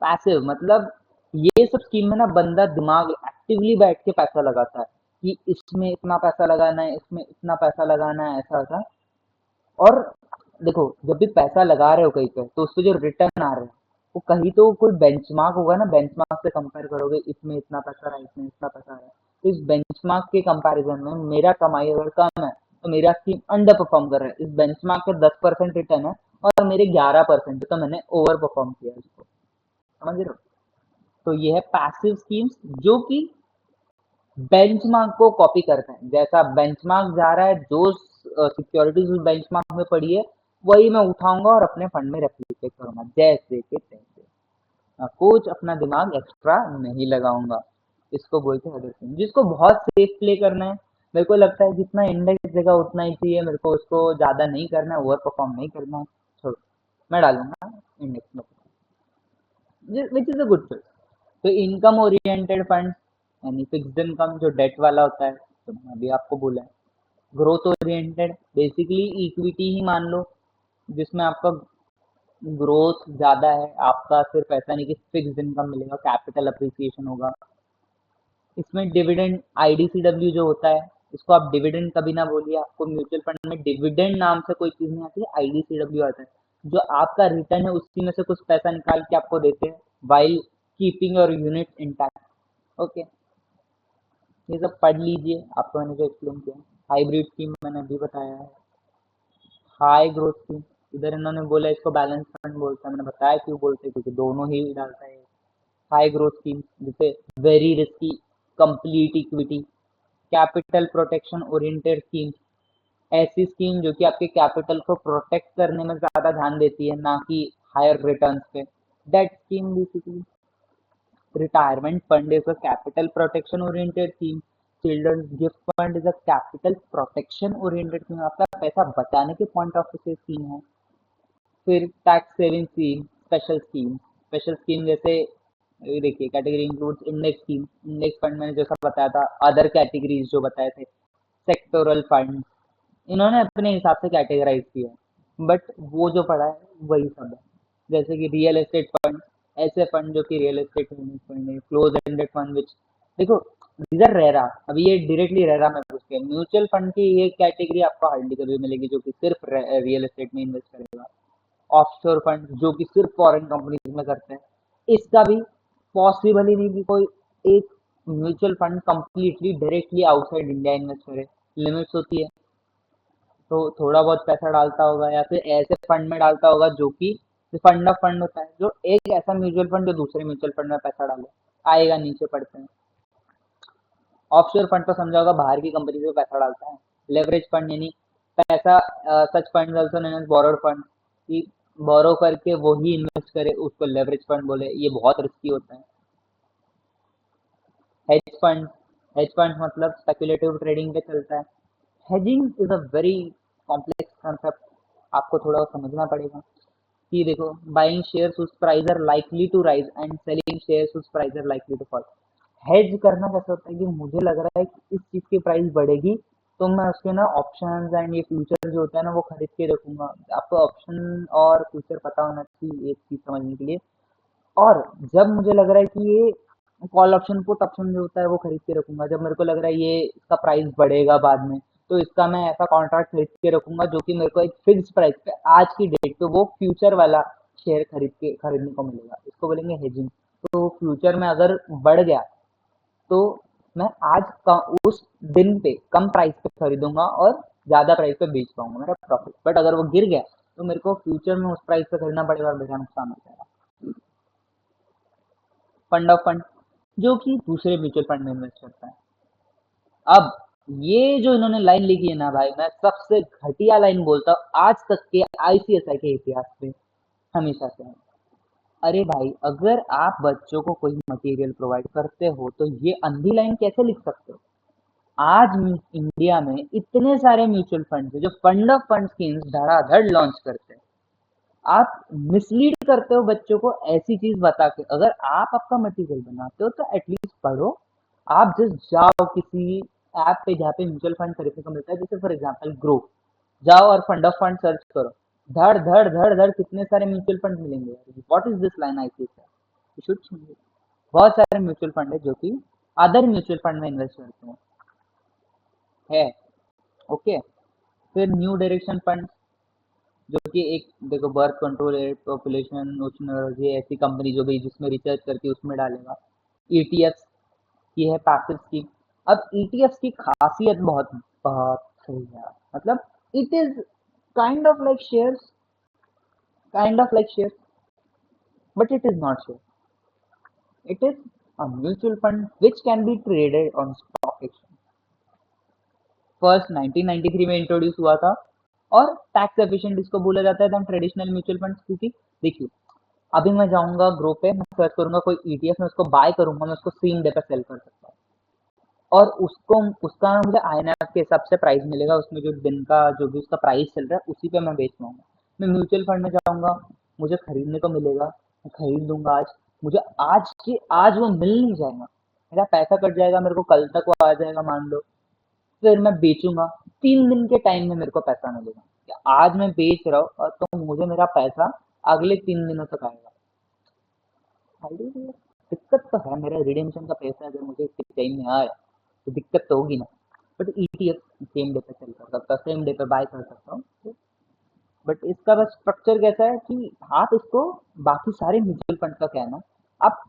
Passive मतलब ये सब स्कीम में ना बंदा दिमाग एक्टिवली बैठ के पैसा लगाता है कि इसमें इतना पैसा लगाना है, इसमें इतना पैसा लगाना है, ऐसा ऐसा। और देखो, जब भी पैसा लगा रहे हो कहीं पे तो उसपे जो रिटर्न आ रहा है वो कहीं तो कोई बेंचमार्क होगा ना, बेंचमार्क से कंपेयर करोगे, इसमें इतना पैसा रहा है, इसमें इतना पैसा रहा है, तो इस बेंचमार्क के कंपैरिजन में मेरा कमाई अगर कम है तो मेरा स्कीम अंडर परफॉर्म कर रहा है। इस बेंचमार्क के 10% रिटर्न है और मेरे 11%, तो मैंने ओवर परफॉर्म किया इसको, समझ रहे हो। तो ये है पैसिव स्कीम्स जो कि बेंचमार्क को कॉपी करते हैं, जैसा बेंचमार्क जा रहा है, जो सिक्योरिटीज उस बेंचमार्क में पड़ी है वही मैं उठाऊंगा और अपने फंड में रेप्लिकेट करूंगा जैसे के तैसे। कुछ अपना दिमाग एक्स्ट्रा नहीं लगाऊंगा। इसको बोलते हैं अदर, जिसको बहुत सेफ प्ले करना है, मेरे को लगता है जितना इंडेक्स देगा उतना ही चाहिए मेरे को, उसको ज्यादा नहीं करना है, ओवर परफॉर्म नहीं करना है, छोड़ो, मैं डालूंगा इंडेक्स में, which is a good choice. तो इनकम ओरिएंटेड फंड यानी फिक्स्ड इनकम जो डेट वाला होता है, तो मैं अभी आपको बोला है। ग्रोथ ओरिएंटेड बेसिकली इक्विटी ही मान लो, जिसमें आपका ग्रोथ ज्यादा है, आपका सिर्फ ऐसा नहीं कि फिक्स्ड इनकम मिलेगा, कैपिटल अप्रिसिएशन होगा। इसमें डिविडेंड आईडीसीडब्ल्यू जो होता है, इसको आप डिविडेंड कभी ना बोलिए, आपको म्यूचुअल फंड में डिविडेंड नाम से कोई चीज नहीं आती है, आईडीसीडब्ल्यू आता है, जो आपका रिटर्न है उसी में से कुछ पैसा निकाल के आपको देते हैं while keeping your unit intact. Okay, ये सब पढ़ लीजिए, आपको मैंने जो एक्सप्लेन किया। हाइब्रिड स्कीम मैंने अभी बताया है। हाई ग्रोथ स्कीम, इधर इन्होंने बोला इसको बैलेंस फंड बोलते हैं, मैंने बताया क्यों बोलते हैं, क्योंकि दोनों ही डालता है। हाई ग्रोथ स्कीम जैसे very risky, complete equity, capital protection oriented scheme, ऐसी स्कीम जो कि आपके कैपिटल को प्रोटेक्ट करने में ज्यादा ध्यान देती है, ना कि हायर रिटर्न्स पे, that scheme basically. Retirement fund is a capital protection oriented scheme. Children's gift fund is a capital protection oriented scheme. आपका पैसा बचाने के पॉइंट ऑफ व्यू से स्कीम है. फिर tax saving scheme, special scheme जैसे देखिए category includes index scheme. Index fund मैंने जैसा बताया था, अदर कैटेगरीज जो बताए थे, सेक्टोरल फंड, इन्होंने अपने हिसाब से कैटेगराइज किया है, बट वो जो पढ़ा है वही सब है. जैसे कि रियल एस्टेट फंड, ऐसे फंड जो कि रियल एस्टेट इन्वेस्टमेंट है. क्लोज एंडेड फंड विच, देखो दीज आर रेरा. अभी ये डायरेक्टली रेरा में पूछते हैं. म्यूचुअल फंड की ये कैटेगरी आपको हार्डली कभी मिलेगी जो कि सिर्फ रियल एस्टेट में इन्वेस्ट करेगा. ऑफशोर फंड जो कि सिर्फ फॉरेन कंपनीज में करते हैं. इसका भी पॉसिबल ही नहीं कि कोई एक mutual fund completely directly outside India invest करे. लिमिट्स होती है, तो थोड़ा बहुत पैसा डालता होगा या फिर ऐसे फंड में डालता होगा जो कि फंड ऑफ फंड होता है, जो एक ऐसा म्यूचुअल फंड जो दूसरे म्यूचुअल फंड में पैसा डाले, आएगा नीचे पड़ते हैं. ऑफशोर फंड तो समझा होगा, बाहर की कंपनी में पैसा डालता है. लेवरेज फंड यानी पैसा, such fund also known as borrowed fund, कि बोरो करके वो ही इन्वेस्ट करे, उसको लेवरेज फंड बोले. ये बहुत रिस्की होता है. हेज फंड, हेज फंड मतलब स्पेकुलेटिव ट्रेडिंग पे चलता है. Hedging is a very complex concept, आपको थोड़ा समझना पड़ेगा. कि देखो, buying shares whose price are likely to rise and selling shares whose price are likely to fall. Hedge करना कैसे होता है कि मुझे लग रहा है कि इस चीज की प्राइस बढ़ेगी, तो मैं उसके ना ऑप्शंस एंड ये फ्यूचर जो होता है ना वो खरीद के रखूंगा. आपको ऑप्शन और फ्यूचर पता होना चाहिए एक चीज समझने के लिए. और जब मुझे लग रहा है कि ये कॉल ऑप्शन पुट ऑप्शन जो होता है वो खरीद के रखूंगा. जब मेरे को लग रहा है ये इसका प्राइस बढ़ेगा बाद में, तो इसका मैं ऐसा कॉन्ट्रैक्ट खरीद के रखूंगा जो कि मेरे को एक फिक्स प्राइस पे आज की डेट पे वो फ्यूचर वाला शेयर खरीदने को मिलेगा. इसको बोलेंगे हेजिंग. तो फ्यूचर में अगर बढ़ गया तो मैं उस दिन पे कम प्राइस पे खरीदूंगा और ज्यादा प्राइस पे बेच पाऊंगा, मेरा प्रॉफिट. बट अगर वो गिर गया तो मेरे को फ्यूचर में उस प्राइस पे खरीदना पड़ेगा और मेरा नुकसान हो जाएगा. फंड ऑफ फंड जो कि दूसरे म्यूचुअल फंड में इन्वेस्ट करता है. अब ये जो इन्होंने लाइन लिखी है ना भाई, मैं सबसे घटिया लाइन बोलता हूँ आज तक के आईसीएसआई के इतिहास में, हमेशा से है. अरे भाई, अगर आप बच्चों को कोई मटेरियल प्रोवाइड करते हो तो ये अंधी लाइन कैसे लिख सकते हो. आज इंडिया में इतने सारे म्यूचुअल फंड है जो फंड ऑफ फंड स्कीम्स धड़ाधड़ लॉन्च करते हैं. आप मिसलीड करते हो बच्चों को ऐसी चीज बता के. अगर आप आपका मटेरियल बनाते हो तो एटलीस्ट पढ़ो. आप जस्ट जाओ किसी ऐप पे जहाँ पे म्यूचुअल फंड खरीदने को मिलता है, जैसे फॉर एग्जांपल ग्रो, जाओ और फंड ऑफ फंड सर्च करो. धड़ धड़ धड़ धड़ कितने सारे म्यूचुअल फंड मिलेंगे. What is this line I see. You should change. बहुत सारे म्यूचुअल फंड है जो कि अदर म्यूचुअल फंड में इन्वेस्ट करते हैं, है. ओके. फिर न्यू डायरेक्शन फंड जो कि एक, देखो, birth control aid, population, oceanology, ऐसी कंपनी जो भी जिसमें रिसर्च करके उसमें डालेगा. ईटीएफ, ये है पैसिव स्कीम. अब ईटीएफ की खासियत बहुत बहुत सही है. मतलब it is kind of like shares, kind of like shares, but it is not share. It is a mutual fund which can be traded on stock exchange. First 1993 में introduce हुआ था. और टैक्स एफिशिएंट इसको बोला जाता है एकदम traditional mutual fund. क्योंकि देखिए, अभी मैं जाऊंगा ग्रो पे, मैं सर्च करूंगा कोई ईटीएफ, मैं उसको बाय करूंगा, मैं उसको सेम डे पे सेल कर सकता हूँ. और उसको उसका मुझे आईएनएफ के हिसाब से प्राइस मिलेगा. उसमें जो दिन का जो भी उसका प्राइस चल रहा है उसी पे मैं बेच पाऊंगा. मैं म्यूचुअल फंड में जाऊंगा, मुझे खरीदने को मिलेगा, मैं खरीद लूंगा आज. मुझे आज की आज वो मिल नहीं जाएगा, मेरा पैसा कट जाएगा, मेरे को कल तक वो आ जाएगा मान लो. फिर मैं बेचूंगा, 3 दिन के टाइम में मेरे को पैसा मिलेगा. आज मैं बेच रहा हूँ और तो मुझे मेरा पैसा अगले 3 दिनों तक आएगा. दिक्कत तो है, मेरा रिडेम्पशन का पैसा अगर मुझे टाइम में आए तो दिक्कत तो होगी ना. बट ईटीएफ सेम डे पे सेल कर सकता हूँ, सेम डे पे बाय कर सकता हूँ. बट इसका बस स्ट्रक्चर कैसा है कि आप इसको, बाकी सारे म्यूचुअल फंड का क्या है ना, आप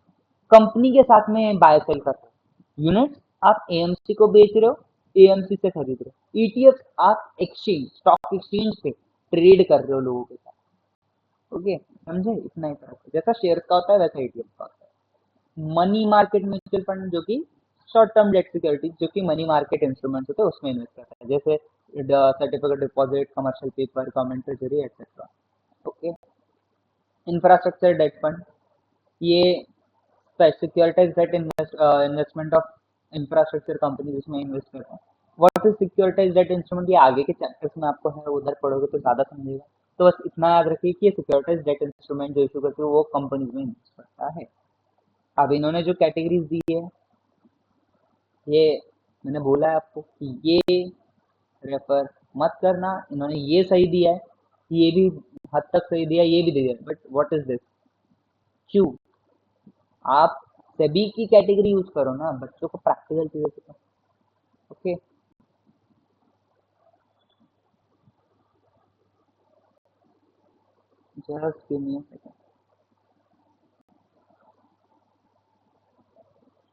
कंपनी के साथ में बाय सेल कर रहे हो. यूनिट आप एएमसी को बेच रहे हो, एएमसी से खरीद रहे हो. ईटीएफ आप एक्सचेंज, स्टॉक एक्सचेंज पे ट्रेड कर रहे हो लोगों के साथ. ओके, समझे. इतना ही फर्क है. जैसा शेयर का होता है वैसा ईटीएफ का होता है. मनी मार्केट म्यूचुअल फंड जो कि शॉर्ट टर्म डेट सिक्योरिटी जो कि मनी मार्केट इंस्ट्रूमेंट्स होते हैं उसमें इन्वेस्ट करता है. जैसे certificate deposit, commercial paper, government treasury, etc. Okay, infrastructure debt fund, ये securitise debt investment of infrastructure company जिसमें इन्वेस्ट करते हैं। What is securitise debt instrument, ये आगे के चैप्टर्स में आपको है, उधर पढ़ोगे तो ज़्यादा समझेगा। तो बस इतना याद रखिए कि ये सिक्योरिटाइज डेट इंस्ट्रूमेंट जो इशू करते हो वो कंपनीज में इन्वेस्ट करता है। अब इन्होंने जो कैटेगरीज दी है, ये मैंने बोला है आपको कि ये रेफर मत करना, इन्होंने ये सही दिया है, ये भी हद तक सही दिया, ये भी दिया, बट व्हाट इज दिस, क्यों? आप सभी की कैटेगरी यूज करो ना, बच्चों को प्रैक्टिकल चीजें सिखाओ। Okay, just give me a second.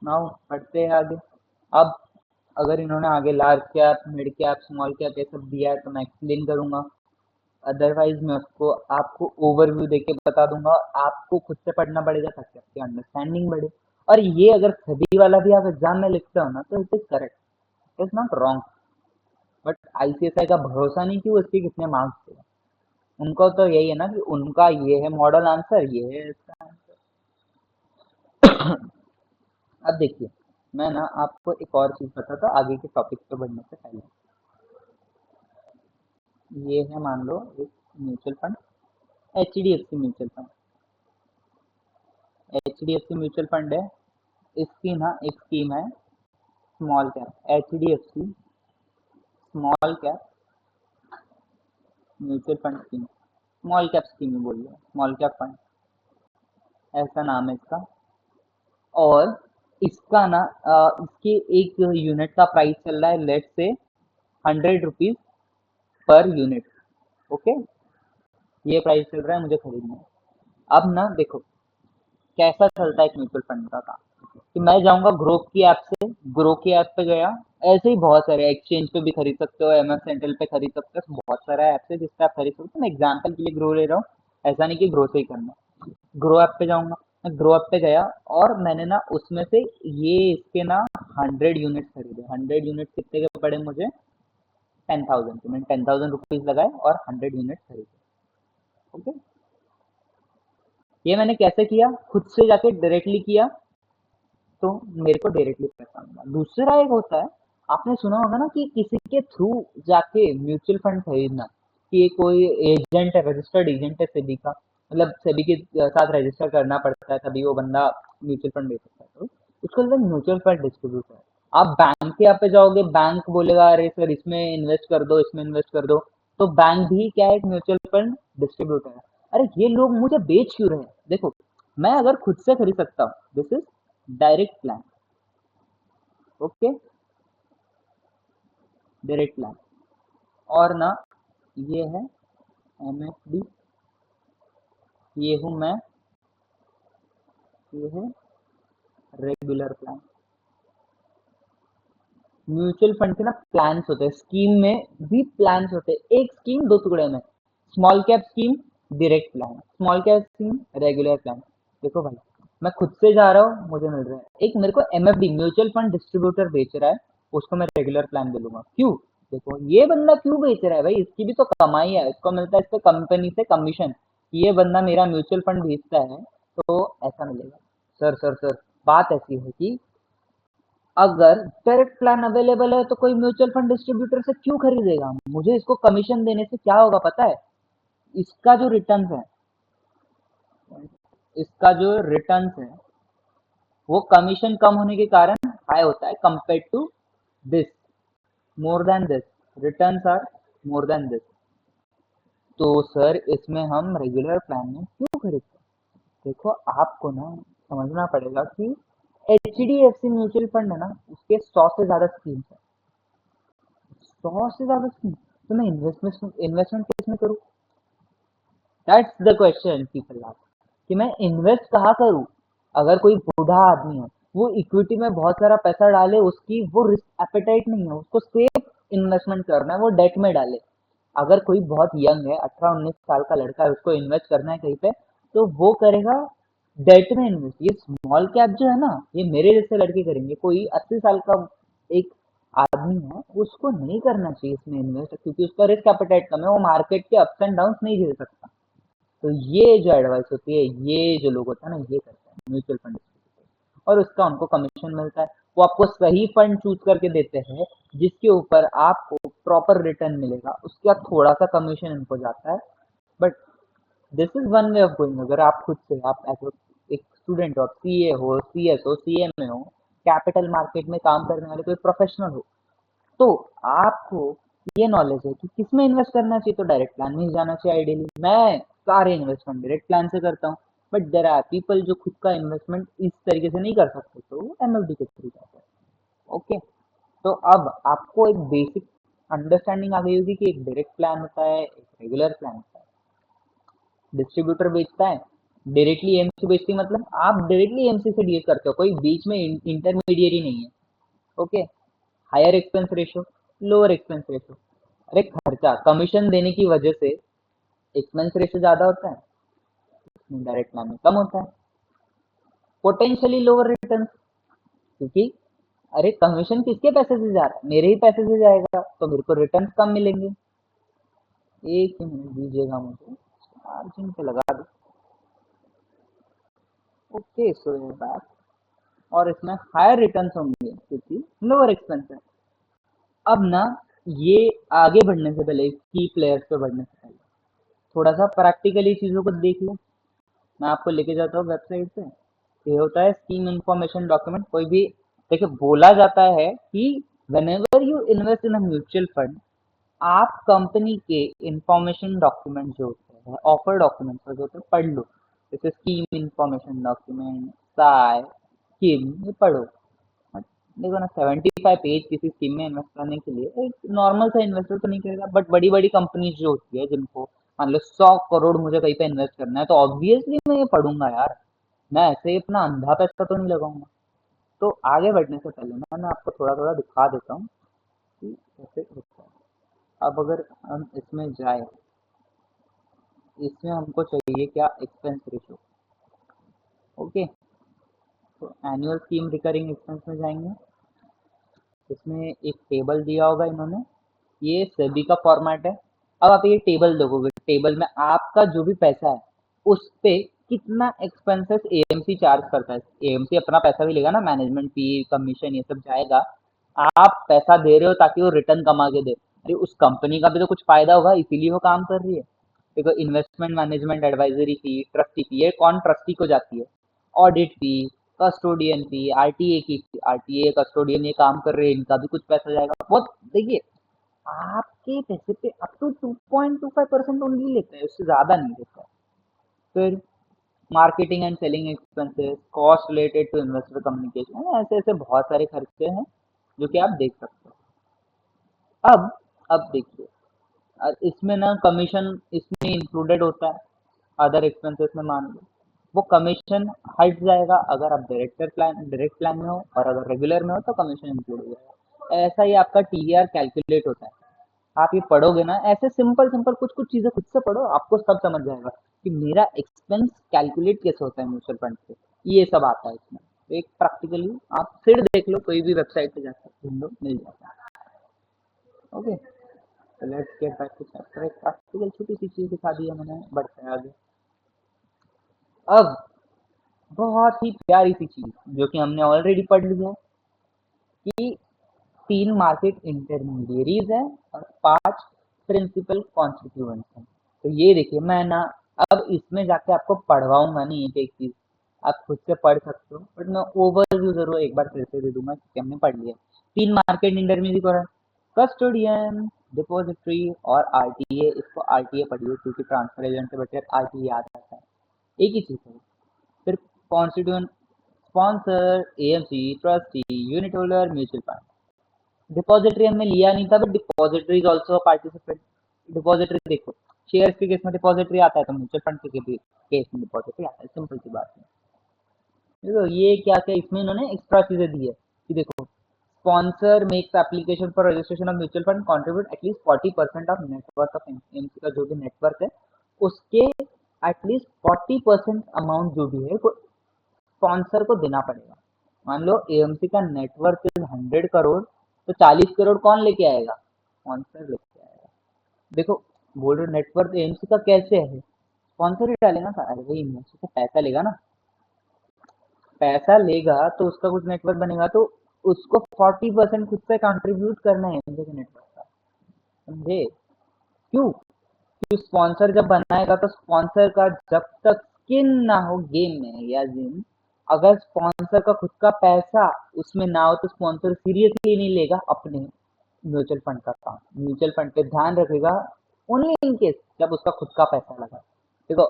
Now पढ़ते हैं आगे। अब अगर इन्होंने आगे large cap, mid cap, small cap ये सब दिया है तो मैं एक्सप्लेन करूंगा, अदरवाइज मैं उसको आपको ओवरव्यू देके बता दूंगा, आपको खुद से पढ़ना पड़ेगा ताकि आपकी अंडरस्टैंडिंग बढ़े। और ये अगर सभी वाला भी आप एग्जाम में लिखते हो ना तो it is correct, it is not wrong. But ICSI का भरोसा नहीं कि वो इसके कितने मार्क्स देगा, उनको तो यही है ना कि उनका ये है मॉडल आंसर, ये है इसका आंसर। अब देखिए, मैं ना आपको एक और चीज बताता हूँ आगे के टॉपिक पे बढ़ने से पहले। ये है मान लो एक mutual fund, HDFC mutual fund, HDFC mutual fund है। इसकी ना एक स्कीम है small cap, HDFC small cap mutual fund scheme, small cap scheme ही बोल रहे हैं, स्मॉल कैप फंड ऐसा नाम है इसका। और इसका ना इसके एक यूनिट का प्राइस चल रहा है लेट से 100 रुपीज पर यूनिट। ओके, ये प्राइस चल रहा है, मुझे खरीदना है। अब ना देखो कैसा चलता है एक म्यूचुअल फंड का काम, कि मैं जाऊंगा ग्रो की ऐप से, ग्रो की ऐप पे गया, ऐसे ही बहुत सारे एक्सचेंज पे भी खरीद सकते हो, एमएफ सेंट्रल पे खरीद सकते हो, बहुत सारा ऐप है जिससे आप खरीद सकते हो। मैं एग्जाम्पल के लिए ग्रो ले रहा हूँ, ऐसा नहीं कि ग्रो से ही करना। ग्रो ऐप पे जाऊंगा, मैं ग्रो ऐप पे गया और मैंने ना उसमें से ये इसके ना 100 यूनिट खरीदे। 100 यूनिट कितने के पड़े मुझे, 10,000 के। मैंने 10,000 रुपीज लगाए और 100 यूनिट खरीदे। ओके, ये मैंने कैसे किया, खुद से जाके डायरेक्टली किया तो मेरे को डायरेक्टली पैसा मिला। दूसरा एक होता है, आपने सुना होगा ना कि किसी के थ्रू जाके म्यूचुअल फंड खरीदना, कि ये कोई एजेंट है, रजिस्टर्ड एजेंट है सेबी का, मतलब सेबी के साथ रजिस्टर करना पड़ता है तभी वो बंदा म्यूचुअल फंड दे सकता है, तो उसको बोलते हैं म्यूचुअल फंड डिस्ट्रीब्यूटर। आप बैंक के यहाँ पे जाओगे, बैंक बोलेगा अरे सर इसमें इन्वेस्ट कर दो, इसमें इन्वेस्ट कर दो, तो बैंक भी क्या है, एक म्यूचुअल फंड डिस्ट्रीब्यूटर है। अरे ये लोग मुझे बेच क्यों रहे हैं, देखो मैं अगर खुद से खरीद सकता हूँ, this is direct plan. Okay, direct plan. और ना ये है एमएफडी, ये हूं मैं, ये है रेगुलर प्लान। म्यूचुअल फंड के ना प्लान्स होते हैं, स्कीम में भी प्लान्स होते हैं, एक स्कीम दो टुकड़े में, small cap scheme, direct plan, small cap scheme, regular plan. देखो भाई, मैं खुद से जा रहा हूँ, मुझे मिल रहा है, एक मेरे को एमएफडी म्यूचुअल फंड डिस्ट्रीब्यूटर बेच रहा है, उसको मैं रेगुलर प्लान बोलूंगा। क्यों, देखो ये बंदा क्यों बेच रहा है भाई, इसकी भी तो कमाई है, इसको मिलता है इस पे कंपनी से कमीशन, ये बंदा मेरा म्यूचुअल फंड बेचता है तो ऐसा मिलेगा। सर बात ऐसी है कि अगर डायरेक्ट प्लान अवेलेबल है तो कोई म्यूचुअल फंड डिस्ट्रीब्यूटर से क्यों खरीदेगा, मुझे इसको कमीशन देने से क्या होगा पता है, इसका जो रिटर्न है, इसका जो रिटर्न है वो कमीशन कम होने के कारण हाई होता है compare to this, more than this, returns are more than this. तो सर इसमें हम रेगुलर प्लान में क्यों खरीदते हैं? देखो आपको ना समझना पड़ेगा कि H D F C mutual fund है ना, उसके 100 से ज्यादा स्कीम्स है, 100 से ज्यादा स्कीम, तो मैं इन्वेस्टमेंट इन्वेस्टमेंट किस में करूँ, that's the question people ask, कि मैं इन्वेस्ट कहाँ करूँ। अगर कोई बूढ़ा आदमी है, वो इक्विटी में बहुत सारा पैसा डाले, उसकी वो रिस्क एपेटाइट नहीं है, उसको सेफ इन्वेस्टमेंट करना है, वो डेट में डाले। अगर कोई बहुत यंग है, 18-19 साल का लड़का है, उसको इन्वेस्ट करना है कहीं पे, तो वो करेगा डेट में इन्वेस्ट। ये स्मॉल कैप जो है ना, ये मेरे जैसे लड़के करेंगे, कोई 80 साल का एक आदमी है उसको नहीं करना चाहिए इसमें इन्वेस्ट, क्योंकि उसका रिस्क एपेटाइट कम है, वो मार्केट के अप्स एंड डाउन नहीं झेल सकता। तो ये जो एडवाइस होती है, ये जो लोग होता है ना, ये करते हैं म्यूचुअल फंड, और उसका उनको कमीशन मिलता है। वो आपको सही फंड चूज करके देते हैं जिसके ऊपर आपको प्रॉपर रिटर्न मिलेगा, उसके बाद थोड़ा सा कमीशन इनको जाता है। But this is one way of going. अगर आप खुद से, आप एज एक स्टूडेंट हो, आप सीए हो, सीएस हो, सीएमए हो, कैपिटल मार्केट में काम करने वाले कोई प्रोफेशनल हो, तो आपको ये नॉलेज है कि किस में इन्वेस्ट करना चाहिए, तो डायरेक्ट प्लान में ही जाना चाहिए आइडियली। मैं सारे इन्वेस्टमेंट डायरेक्ट प्लान से करता हूँ, बट देर आर पीपल जो खुद का इन्वेस्टमेंट इस तरीके से नहीं कर सकते, तो वो एमएफडी के थ्रू जाते हैं। ओके, तो अब आपको एक बेसिक अंडरस्टैंडिंग आ गई होगी कि एक डायरेक्ट प्लान होता है, एक रेगुलर प्लान होता है। डिस्ट्रीब्यूटर बेचता है, डायरेक्टली एमसी बेचती है, मतलब आप डायरेक्टली एमसी से डील करते हो, कोई बीच में इंटरमीडिएरी नहीं है। Okay, higher expense ratio, lower expense ratio. अरे खर्चा कमीशन देने की वजह से एक्सपेंस रेशो ज्यादा होता है, डायरेक्ट प्लान में कम होता है। पोटेंशियली लोअर रिटर्न, क्योंकि अरे कमीशन किसके पैसे से जा रहा है, मेरे ही पैसे से जाएगा, तो मेरे को रिटर्न कम मिलेंगे। एक ही मिनट दीजिएगा मुझे, चार्जिंग पे लगा दो। Okay, so back. और इसमें हायर रिटर्न होंगे क्योंकि लोअर एक्सपेंस है। अब ना, ये आगे बढ़ने से पहले, की प्लेयर्स पे बढ़ने से पहले थोड़ा सा प्रैक्टिकली चीजों को देख लो। मैं आपको लेके जाता हूँ वेबसाइट पे। ये होता है स्कीम इंफॉर्मेशन डॉक्यूमेंट। कोई भी, देखिए, बोला जाता है कि whenever you invest in a mutual fund, आप कंपनी के इंफॉर्मेशन डॉक्यूमेंट जो होते हैं, ऑफर डॉक्यूमेंट जो होते हैं, पढ़ लो। जैसे scheme information document, Sai, scheme, ये पढ़ो। देखो ना, 75 पेज किसी स्कीम में इन्वेस्ट करने के लिए एक नॉर्मल सा इन्वेस्टर तो नहीं करेगा, बट बड़ी बड़ी कंपनीज जो होती है, जिनको मान लो 100 करोड़ मुझे कहीं पे इन्वेस्ट करना है, तो ऑब्वियसली मैं ये पढ़ूंगा यार। मैं ऐसे ही अपना अंधा पैसा तो नहीं लगाऊंगा। तो आगे बढ़ने से पहले ना, मैं आपको थोड़ा थोड़ा दिखा देता हूँ कि कैसे होता है। अब अगर हम इसमें जाए, इसमें हमको चाहिए क्या, एक्सपेंस रेशो। ओके, तो एनुअल स्कीम रिकरिंग एक्सपेंस में जाएंगे। इसमें एक टेबल दिया होगा इन्होंने, ये सेबी का फॉर्मेट है। अब आप ये टेबल देखोगे, टेबल में आपका जो भी पैसा है उस पे कितना एक्सपेंसेस एएमसी चार्ज करता है। एएमसी अपना पैसा भी लेगा ना, मैनेजमेंट फी, कमीशन, ये सब जाएगा। आप पैसा दे रहे हो ताकि वो रिटर्न कमा के दे, अरे उस कंपनी का भी तो कुछ फायदा होगा, इसीलिए वो काम कर रही है। देखो, इन्वेस्टमेंट मैनेजमेंट एडवाइजरी फी, ट्रस्टी फी, ये कौन ट्रस्टी को जाती है, ऑडिट फी, कस्टोडियन फी, आरटीए की, आरटीए कस्टोडियन ये काम कर रहे हैं, इनका भी कुछ पैसा जाएगा बहुत। देखिए, आपके पैसे पे अप टू 2.25% ओनली लेता है, उससे ज्यादा नहीं लेता है। फिर marketing and selling expenses, cost related to investor communication, ऐसे ऐसे बहुत सारे खर्चे हैं जो कि आप देख सकते हो। अब देखिए, इसमें ना कमीशन इसमें इंक्लूडेड होता है, अदर एक्सपेंसेस में मान लो। वो कमीशन हट जाएगा अगर आप डायरेक्ट प्लान में हो, और अगर रेगुलर में हो तो कमीशन इंक्लूड हो जाएगा। ऐसा ही आपका टीडीआर कैलकुलेट होता है। आप ये पढ़ोगे ना, ऐसे सिंपल सिंपल कुछ कुछ चीजें खुद से पढ़ो, आपको सब समझ जाएगा कि मेरा एक्सपेंस कैलकुलेट कैसे होता है म्यूचुअल फंड से। ये सब आता है इसमें। तो एक प्रैक्टिकली आप फिर देख लो, कोई भी वेबसाइट पे जाकर ढूंढ लो, मिल जाता है। ओके, तो let's get back to chapter. एक प्रैक्टिकल छोटी सी चीज दिखा दी है मैंने, बढ़ते हैं आगे। अब बहुत ही प्यारी सी चीज जो कि हमने ऑलरेडी पढ़ ली है, कि 3 मार्केट इंटरमीडियरीज है और 5 प्रिंसिपल कॉन्स्टिट्यूएंट्स हैं। तो ये देखिए, मैं ना अब इसमें जाके आपको पढ़वाऊंगा नहीं एक एक चीज, आप खुद से पढ़ सकते हो, बट मैं ओवरव्यू जरूर एक बार फिर से दे दूंगा कि हमने पढ़ लिया। 3 मार्केट इंटरमीडियरी को है, कस्टोडियन, डिपॉजिटरी और आरटीए। इसको आरटीए पढ़िए क्योंकि ट्रांसफर एजेंट से बच्चे आरटीए याद आता है, एक ही चीज है। फिर constituent, sponsor, AMC, trustee, unit holder, mutual fund. Depository हमने लिया नहीं था, but depository is also participant. Depository देखो, शेयर्स के केस में डिपॉजिटरी आता है, तो म्यूचुअल फंड के केस में डिपॉजिटरी आता है, सिंपल सी बात है। देखो ये क्या क्या इसमें इन्होंने एक्स्ट्रा चीजें दी है कि देखो, sponsor makes application for registration of mutual fund contribute at least 40% of network of MC का जो भी नेटवर्क है उसके एटलीस्ट 40% अमाउंट जो भी है वो स्पॉन्सर को देना पड़ेगा। मान लो एएमसी का नेटवर्क इज 100 करोड़, तो 40 करोड़ कौन लेके आएगा? स्पॉन्सर लेके आएगा। देखो, बोल रहे नेटवर्थ एएमसी का कैसे है, स्पॉन्सर ही डालेगा ना। अरे भाई इन्वेस्टर से पैसा लेगा ना, पैसा लेगा तो उसका कुछ नेटवर्क बनेगा, तो उसको 40% खुद से कंट्रीब्यूट करना है एएमसी के नेटवर्क का, समझे? क्यों? क्योंकि स्पॉन्सर जब बनाएगा तो स्पॉन्सर का जब तक स्किन ना हो गेम में, या जिन अगर स्पॉन्सर का खुद का पैसा उसमें ना हो तो स्पॉन्सर सीरियसली नहीं लेगा अपने म्यूचुअल फंड का काम, म्यूचुअल फंड पे ध्यान रखेगा ओनली इन केस जब उसका खुद का पैसा लगा। देखो,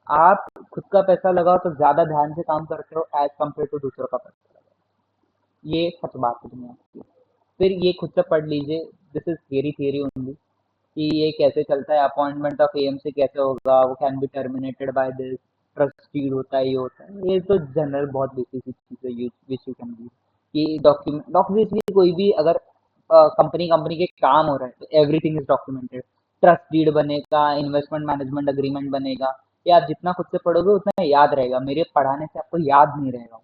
आप खुद का पैसा लगाओ तो ज्यादा ध्यान से काम करते हो एज कम्पेयर टू दूसरों का पैसा, ये सच बात है दुनिया की। फिर ये खुद से पढ़ लीजिए, this is theory theory only, कि ये कैसे चलता है, अपॉइंटमेंट ऑफ एएमसी कैसे होगा, वो can be terminated by this, trustee होता है, ये होता है, ये तो जनरल बहुत बेसिक चीज है विच यू कैन बी, कि डॉक्यूमेंट ऑब्वियसली कोई भी अगर कंपनी कंपनी के काम हो रहा है तो everything is documented. Trust deed बनेगा, इन्वेस्टमेंट मैनेजमेंट अग्रीमेंट बनेगा, ये आप जितना खुद से पढ़ोगे उतना याद रहेगा, मेरे पढ़ाने से आपको याद नहीं रहेगा।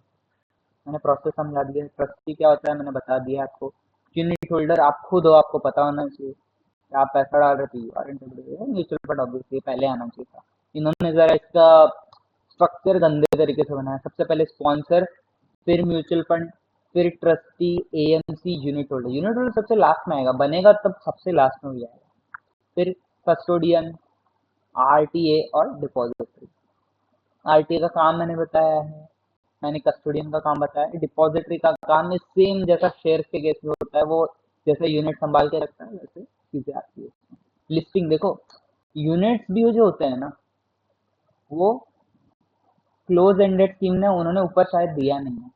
मैंने प्रोसेस समझा दिया, ट्रस्टी क्या होता है मैंने बता दिया आपको, यूनिट होल्डर आप खुद हो, आपको पता होना चाहिए कि आप पैसा डाल रहे थे, और म्यूचुअल फंड ऑब्वियसली पहले आना चाहिए था। इन्होंने जरा इसका स्ट्रक्चर गंदे तरीके से बनाया, सबसे पहले स्पॉन्सर, फिर म्यूचुअल फंड, फिर trustee, AMC, unit holder. Unit holder सबसे लास्ट में आएगा, बनेगा तब सबसे लास्ट में हो जाएगा। फिर कस्टोडियन, आरटीए और डिपॉजिटरी। आरटीए का काम मैंने बताया है, मैंने कस्टोडियन का काम बताया, डिपॉजिटरी का काम में सेम जैसा शेयर के केस में होता है, वो जैसे यूनिट संभाल के रखता है वैसे चीजें आती है। लिस्टिंग देखो, यूनिट्स भी जो होते हैं ना, वो क्लोज एंडेड स्कीम ने उन्होंने ऊपर शायद दिया नहीं है,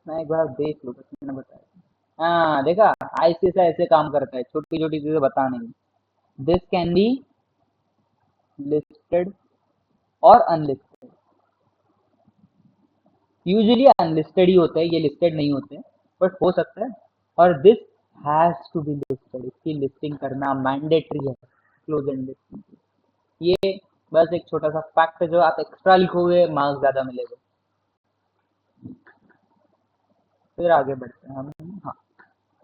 मैं एक बार देख लो, बस मैंने बताया। हाँ देखा, आईसीआईसीआई ऐसे काम करता है, छोटी छोटी चीजें बता नहीं। दिस कैन बी लिस्टेड और अनलिस्टेड, यूजुअली अनलिस्टेड ही होते हैं, ये लिस्टेड नहीं होते, बट हो सकता है। और this has to be listed, इसकी लिस्टिंग करना मैंडेटरी है क्लोज एंडेड। ये बस एक छोटा सा फैक्ट है, जो आप एक्स्ट्रा लिखोगे मार्क्स ज्यादा मिलेगा। फिर आगे बढ़ते हैं हम। हाँ,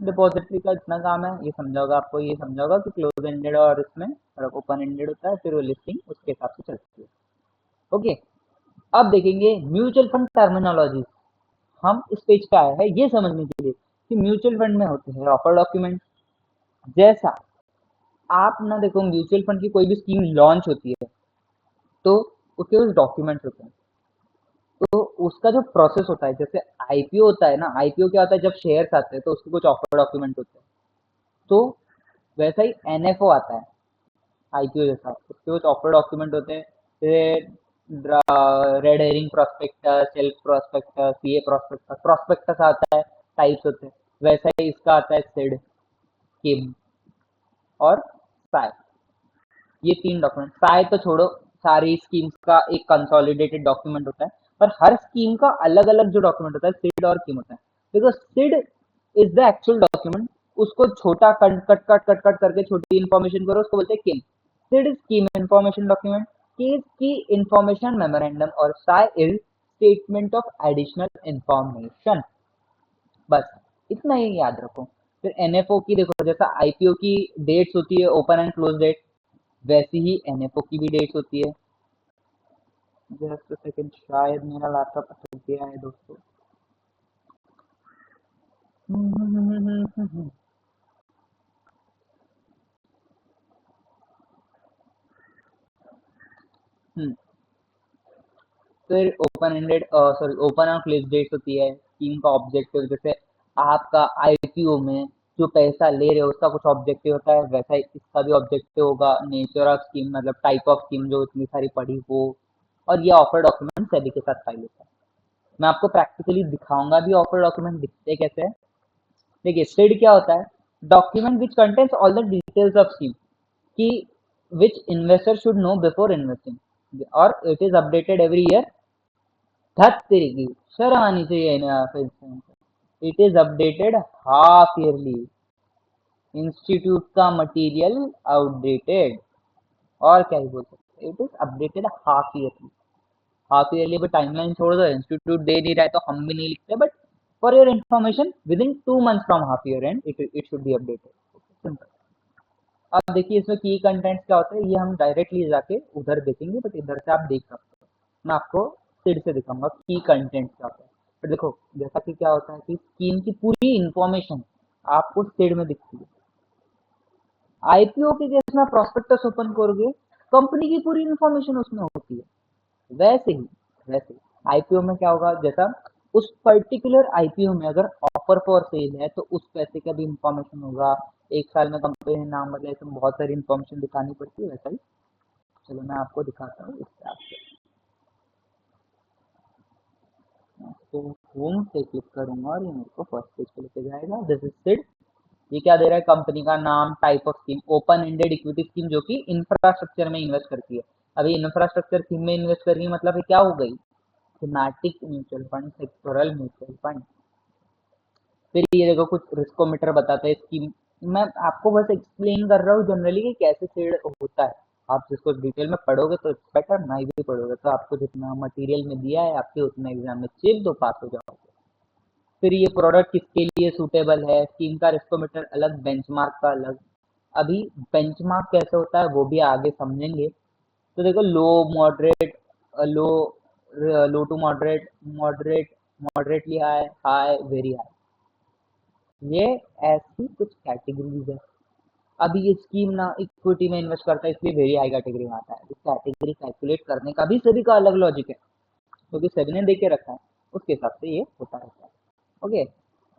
डिपॉजिटरी का इतना काम है, ये समझा होगा आपको, ये समझा होगा कि क्लोज एंडेड और इसमें ओपन एंडेड होता है, फिर वो लिस्टिंग उसके हिसाब से चलती है। ओके, अब देखेंगे म्यूचुअल फंड टर्मिनोलॉजी। हम इस पेज पे आए हैं ये समझने के लिए कि म्यूचुअल फंड में होते हैं ऑफर डॉक्यूमेंट। जैसा आप ना देखो, म्यूचुअल फंड की कोई भी स्कीम लॉन्च होती है तो उसके कुछ डॉक्यूमेंट्स होते हैं, तो उसका जो प्रोसेस होता है, जैसे आईपीओ होता है ना, आईपीओ क्या होता है, जब शेयर्स आते हैं तो उसके कुछ ऑफर डॉक्यूमेंट होते हैं, तो वैसा ही एनएफओ आता है आईपीओ जैसा, उसके कुछ ऑफर डॉक्यूमेंट होते हैं, जैसे red herring prospectus, self prospectus, CA prospectus, prospectus आता है, टाइप्स होते हैं, वैसा ही इसका आता है सिड, किम और साय, ये तीन डॉक्यूमेंट। साय तो छोड़ो, सारी स्कीम्स का एक कंसोलिडेटेड डॉक्यूमेंट होता है, पर हर स्कीम का अलग अलग जो डॉक्यूमेंट होता है सिड और किम होता है। देखो, SID is the actual document, उसको छोटा cut cut cut cut cut करके छोटी इन्फॉर्मेशन करो, उसको बोलते हैं KIM. SID is scheme information document, key is key information memorandum, और SAI is statement of additional information. बस इतना ही याद रखो। फिर एनएफओ की देखो, जैसा आईपीओ की डेट्स होती है ओपन एंड क्लोज डेट, वैसी ही एनएफओ की भी डेट्स होती है। जस्ट सेकंड, शायद मेरा लैपटॉप अटक गया है दोस्तों। हम्म, फिर ओपन एंडेड सॉरी ओपन और क्लोज डेट्स होती है, स्कीम का ऑब्जेक्टिव, जैसे आपका आईपीओ में जो पैसा ले रहे हो उसका कुछ ऑब्जेक्टिव होता है, वैसा ही इसका भी ऑब्जेक्टिव होगा, नेचर ऑफ स्कीम मतलब टाइप ऑफ स्कीम जो इतनी सारी पड़ी वो, और ये ऑफर डॉक्यूमेंट सेबी के साथ फाइल होता है। मैं आपको प्रैक्टिकली दिखाऊंगा भी ऑफर डॉक्यूमेंट दिखते कैसे हैं। देखिए, सिड क्या होता है, document which contains all the details of scheme, कि which investor should know before investing, और it is updated every year. धत तेरी की शर्म आनी चाहिए इन्हें, it is updated half yearly, institute का मटेरियल आउटडेटेड, और क्या ही बोल सकते, it is updated half yearly. Half yearly पे टाइमलाइन छोड़ दो, इंस्टीट्यूट दे नहीं रहा है तो हम भी नहीं लिखते, but For your information, within 2 months from half year end, it should be updated. Simple. अब देखिए इसमें की कंटेंट्स क्या होता है, ये हम डायरेक्टली जाके उधर देखेंगे, बट इधर से आप देख सकते हो। मैं आपको सिड से दिखाऊंगा की कंटेंट्स क्या होता है। बट देखो जैसा कि क्या होता है कि स्कीम की पूरी इंफॉर्मेशन आपको सिड में दिखती है। आईपीओ के केस में प्रोस्पेक्टस ओपन करोगे, कंपनी की पूरी इंफॉर्मेशन उसमें होती है। वैसे ही आईपीओ में क्या होगा, जैसा उस पर्टिकुलर आईपीओ में अगर ऑफर फॉर सेल है तो उस पैसे का भी इंफॉर्मेशन होगा। एक साल में कंपनी ने नाम बदला, इसमें बहुत सारी इंफॉर्मेशन दिखानी पड़ती है। वैसा ही चलो मैं आपको दिखाता हूँ इस ऐप से। तो होम से क्लिक करूंगा और ये मेरे को फर्स्ट पेज पे लेके जाएगा। This is SID. ये क्या दे रहा है, कंपनी का नाम, type of scheme, open ended equity scheme जो कि इंफ्रास्ट्रक्चर में इन्वेस्ट करती है। अभी इंफ्रास्ट्रक्चर स्कीम में इन्वेस्ट कर रही है, मतलब ये क्या हो गई, thematic mutual fund, sectoral mutual fund. फिर ये देखो कुछ रिस्कोमीटर बताते हैं स्कीम। मैं आपको बस एक्सप्लेन कर रहा हूँ जनरली कि कैसे शेड होता है। आप जिसको डिटेल में पढ़ोगे तो बेटर, नहीं भी पढ़ोगे तो आपको जितना मटेरियल में दिया है आपके उतना एग्जाम में चिप दो पास हो जाओगे। फिर ये प्रोडक्ट किसके लिए सूटेबल है, स्कीम का रिस्कोमीटर अलग, बेंचमार्क का अलग। अभी बेंचमार्क कैसे होता है वो भी आगे समझेंगे। तो देखो low, moderate, low, low to moderate, moderate, moderately high, high, very high. ये ऐसी कुछ कैटेगरीज है। अभी ये स्कीम ना इक्विटी में इन्वेस्ट करता है इसलिए वेरी हाई कैटेगरी में आता है। इस कैटेगरी कैलकुलेट करने का भी सभी का अलग लॉजिक है, क्योंकि सभी ने देख के रखा है, उसके हिसाब से ये होता रहता है। ओके।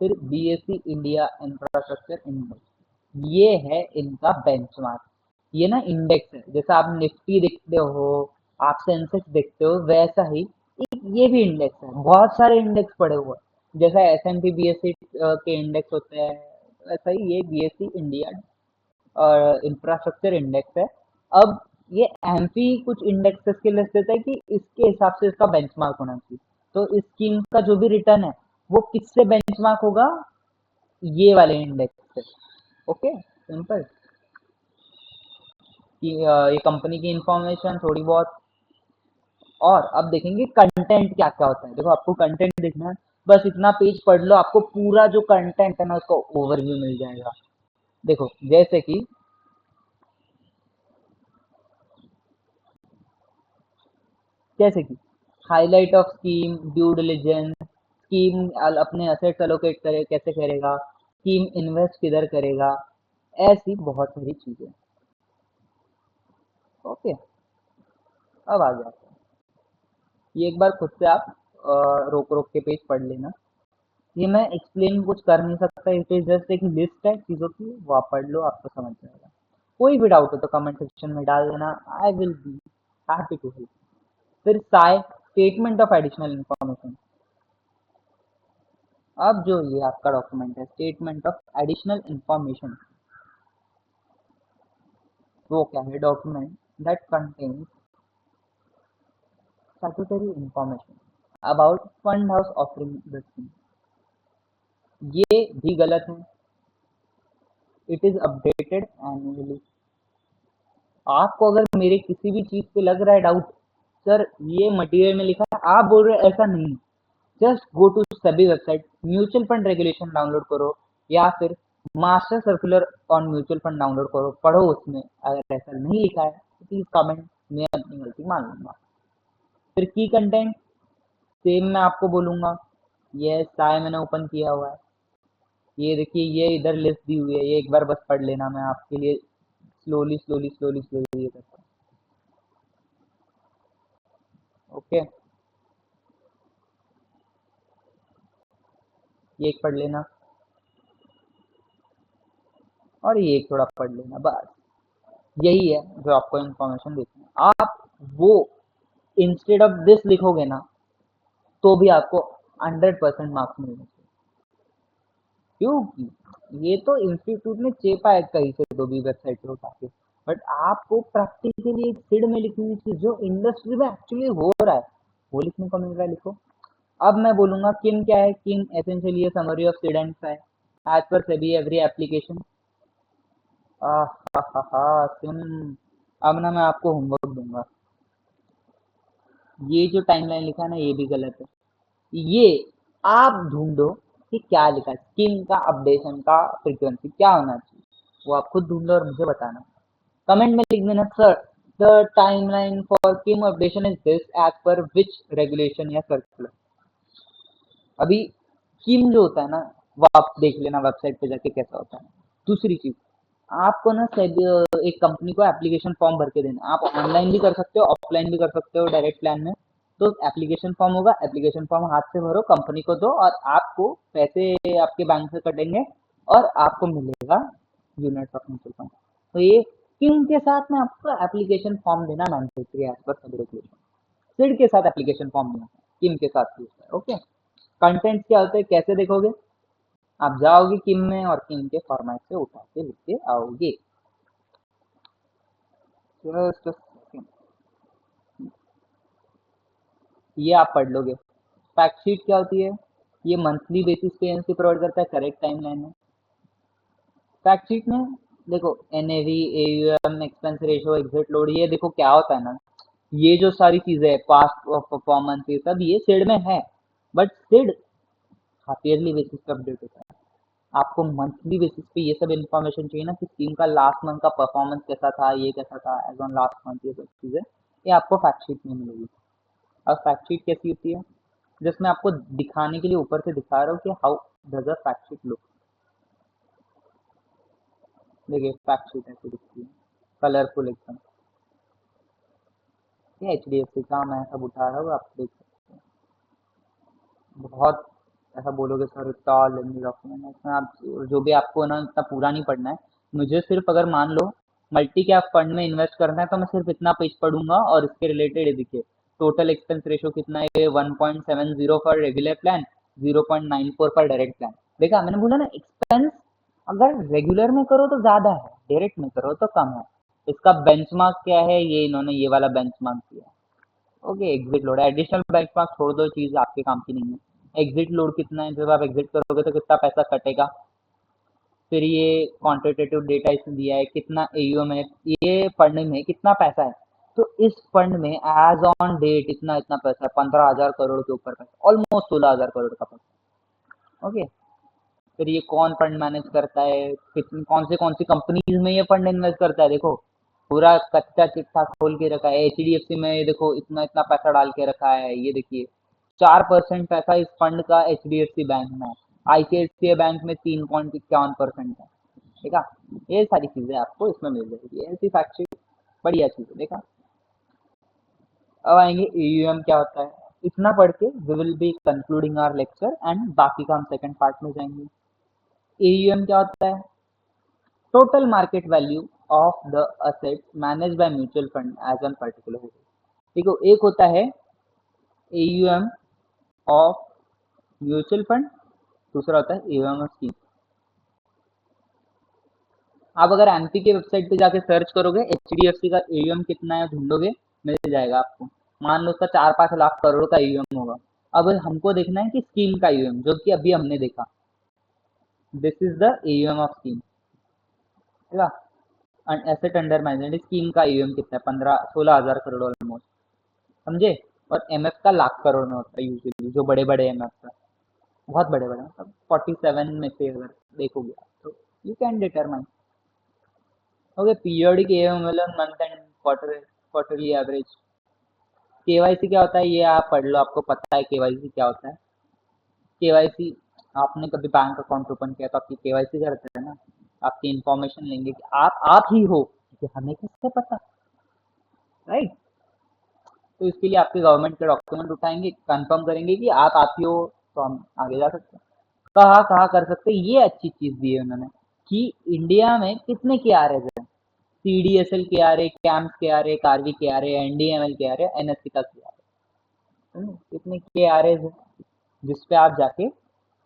फिर बीएससी इंडिया इंफ्रास्ट्रक्चर इंडेक्स, ये है इनका बेंचमार्क। ये ना इंडेक्स है, जैसा आप निफ्टी देखते हो, आप सेंसेक्स देखते हो, वैसा ही ये भी इंडेक्स है। बहुत सारे इंडेक्स पड़े हुए हैं, जैसा S M P B S C के इंडेक्स होते हैं, वैसा ही ये बीएससी इंडिया इंफ्रास्ट्रक्चर इंडेक्स है। अब ये एमपी कुछ इंडेक्सेस के लिस्ट देता है कि इसके हिसाब से इसका बेंचमार्क होना चाहिए। तो इस स्कीम का जो भी रिटर्न है वो किससे बेंचमार्क होगा, ये वाले इंडेक्स से। Okay, simple. ये कंपनी की इंफॉर्मेशन थोड़ी बहुत। और अब देखेंगे कंटेंट क्या क्या होता है। देखो आपको कंटेंट देखना है, बस इतना पेज पढ़ लो, आपको पूरा जो कंटेंट है ना उसका ओवरव्यू मिल जाएगा। देखो जैसे कि highlight of scheme, due diligence, scheme अपने असेट्स एलोकेट करे कैसे करेगा, स्कीम इन्वेस्ट किधर करेगा, ऐसी बहुत सारी चीजें। ओके, अब आ जाते हैं। ये एक बार खुद से आप रोक रोक के पेज पढ़ लेना। ये मैं एक्सप्लेन कुछ कर नहीं सकता, इट इज जस्ट एक लिस्ट है चीज़ों की, वो आप पढ़ लो, आपको समझ जाएगा। कोई भी डाउट हो तो कमेंट सेक्शन में डाल देना, I will be happy to help. फिर say, statement of additional information. अब जो ये आपका डॉक्यूमेंट है स्टेटमेंट ऑफ एडिशनल इंफॉर्मेशन, वो क्या है, document that contains statutory information about fund house offering the scheme. ये भी गलत है, इट इज अपडेटेड एनुअली। आपको अगर मेरे किसी भी चीज पे लग रहा है डाउट, सर ये मटेरियल में लिखा है, आप बोल रहे ऐसा नहीं, जस्ट गो टू सभी website, mutual fund regulation download करो, या फिर master circular on mutual fund download करो, पढ़ो उसमें। अगर ऐसा नहीं लिखा है तो प्लीज कमेंट, मैं अपनी गलती मान लूंगा। फिर की कंटेंट सेम मैं आपको बोलूंगा। ये साय मैंने ओपन किया हुआ है, ये देखिए ये इधर लिस्ट दी हुई है, ये एक बार बस पढ़ लेना, मैं आपके लिए स्लोली स्लोली स्लोली स्लोली ये करता हूँ। ओके, ये एक पढ़ लेना और ये एक थोड़ा पढ़ लेना, बस यही है जो आपको इन्फॉर्मेशन देती है। आप वो इंस्टेड ऑफ दिस लिखोगे ना तो भी आपको 100% मार्क्स मिलेंगे, क्योंकि ये तो इंस्टीट्यूट ने चेपा है कहीं से दो भी वेबसाइट पर उठा के। बट आपको प्रैक्टिकली एक सीड में लिखी हुई चीज जो इंडस्ट्री में एक्चुअली हो रहा है वो लिखने को मिल रहा है, लिखो। अब मैं बोलूंगा किम क्या है, KIM essentially summary of SID and है as per SEBI every application. किम। अब ना मैं आपको होमवर्क दूंगा, ये जो टाइमलाइन लिखा है ना ये भी गलत है। ये आप ढूंढो कि क्या लिखा है, स्कीम का अपडेशन का फ्रीक्वेंसी क्या होना चाहिए, वो आप खुद ढूंढो और मुझे बताना। कमेंट में लिख देना sir the timeline for scheme updation is this as per which regulation या सर्कुलर। अभी स्कीम जो होता है ना, वो आप देख लेना वेबसाइट पे जाके कैसा होता है। दूसरी चीज, आपको ना एक कंपनी को एप्लीकेशन फॉर्म भर के देना। आप ऑनलाइन भी कर सकते हो, ऑफलाइन भी कर सकते हो डायरेक्ट प्लान में। तो एप्लीकेशन फॉर्म होगा, एप्लीकेशन फॉर्म हाथ से भरो, कंपनी को दो और आपको पैसे आपके बैंक से कटेंगे और आपको मिलेगा यूनिट्स ऑफ म्यूचुअल फंड। तो ये स्कीम के साथ में आपको एप्लीकेशन फॉर्म देना mandatory as per sub regulation. Seed के साथ एप्लीकेशन फॉर्म देना, स्कीम के साथ भी होता है। ओके, कंटेंट क्या होते हैं कैसे देखोगे, आप जाओगे किम में और किम के फॉर्मेट से उठा के लिख के आओगे। Just a second. ये आप पढ़ लोगे। फैक्ट शीट क्या होती है, ये मंथली बेसिस पे एनसी प्रोवाइड करता है करेक्ट टाइमलाइन में। फैक्ट शीट में देखो NAV, AUM, expense ratio, exit load, ये देखो क्या होता है ना, ये जो सारी चीजें है पास्ट परफॉर्मेंस ये सब ये सिड में है, but SID half yearly basis पे अपडेट होता है। आपको मंथली बेसिस पे ये सब इन्फॉर्मेशन चाहिए ना कि टीम का लास्ट मंथ का परफॉर्मेंस कैसा था, ये कैसा था एज ऑन लास्ट मंथ, ये सब चीजें ये आपको फैक्ट शीट में मिलेगी। अब फैक्ट शीट कैसी होती है, जिसमें आपको दिखाने के लिए ऊपर से दिखा रहा हूँ कि how does a fact sheet look. देखिए फैक्ट शीट ऐसी दिखती है, कलरफुल एकदम। ये HDFC का मैं सब उठा रहा हूँ, आप देख सकते हैं। बहुत ऐसा बोलोगे सर इतना लेंदी डॉक्यूमेंट है इसमें, आप जो भी आपको ना इतना पूरा नहीं पढ़ना है। मुझे सिर्फ अगर मान लो मल्टी कैप फंड में इन्वेस्ट करना है तो मैं सिर्फ इतना पेज पढ़ूंगा और इसके रिलेटेड ये देखिए टोटल एक्सपेंस रेशो कितना है, 1.70 for regular plan, 0.94 for direct plan. देखा मैंने बोला ना, एक्सपेंस अगर रेगुलर में करो तो ज्यादा है, डायरेक्ट में करो तो कम है। इसका बेंचमार्क क्या है, ये इन्होंने ये वाला बेंचमार्क दिया है। Okay, exit load additional benchmark छोड़ दो, चीज आपके काम की नहीं है। एग्जिट लोड कितना है, जब आप एग्जिट करोगे तो कितना पैसा कटेगा। फिर ये क्वांटिटेटिव डेटा इसमें दिया है, कितना एयूएम है, ये फंड में कितना पैसा है। तो इस फंड में एज ऑन डेट इतना इतना पैसा है, 15,000 करोड़ के ऊपर पैसा, ऑलमोस्ट 16,000 करोड़ का पैसा। ओके, फिर ये कौन फंड मैनेज करता है, कितनी कौन सी कंपनीज में ये फंड इन्वेस्ट करता है, देखो पूरा कच्चा चिट्ठा खोल के रखा है। HDFC में ये देखो इतना इतना पैसा डाल के रखा है, ये देखिए 4% पैसा इस फंड का HDFC बैंक में है, ICICI बैंक में 3.51% है। देखा, ये सारी चीजें आपको इसमें मिल जाएगी, ऐसी फैक्ट शीट बढ़िया चीज है। देखा, अब आएंगे AUM क्या होता है। इतना पढ़ के we will be concluding our lecture and बाकी का हम सेकंड पार्ट में जाएंगे। AUM क्या होता है, total market value of the assets manage by mutual fund as on particular. देखो एक होता है AUM ऑफ म्यूचुअल फंड, दूसरा होता है AUM ऑफ स्कीम। आप अगर एमपी के वेबसाइट पे जाके सर्च करोगे HDFC का AUM कितना है ढूंढोगे, मिल जाएगा आपको। मान लो उसका 4-5 लाख करोड़ का AUM होगा। अब हमको देखना है कि स्कीम का AUM, जो कि अभी हमने देखा, this is the AUM of scheme. Asset under management scheme का AUM कितना है, 15-16 हजार करोड़ ऑलमोस्ट, समझे। और एमएफ का लाख करोड़ में होता है यूजुअली, जो बड़े बड़े एमएफ का, बहुत बड़े बड़े मतलब 47 में से अगर देखोगे आप तो you can determine. Okay, periodic एवं मतलब month and quarterly average. KYC क्या होता है ये आप पढ़ लो, आपको पता है केवाईसी क्या होता है। केवाईसी, आपने कभी बैंक अकाउंट ओपन किया तो आपकी केवाईसी करते हैं ना, आपकी इंफॉर्मेशन लेंगे कि आप ही हो, कि हमें कैसे पता, राइट। तो इसके लिए आपके गवर्नमेंट के डॉक्यूमेंट उठाएंगे, कंफर्म करेंगे कि आप ही हो, तो हम आगे जा सकते हैं। कहाँ कहाँ कर सकते हैं, ये अच्छी चीज दी है उन्होंने कि इंडिया में कितने के आ रहे हैं, CDSL के आ रहे, कैम्प के आ रहे, कार्वी के आ रहे, NDML के आ रहे, NSC का के आ रहे, कितने के आ रहे हैं, जिसपे आप जाके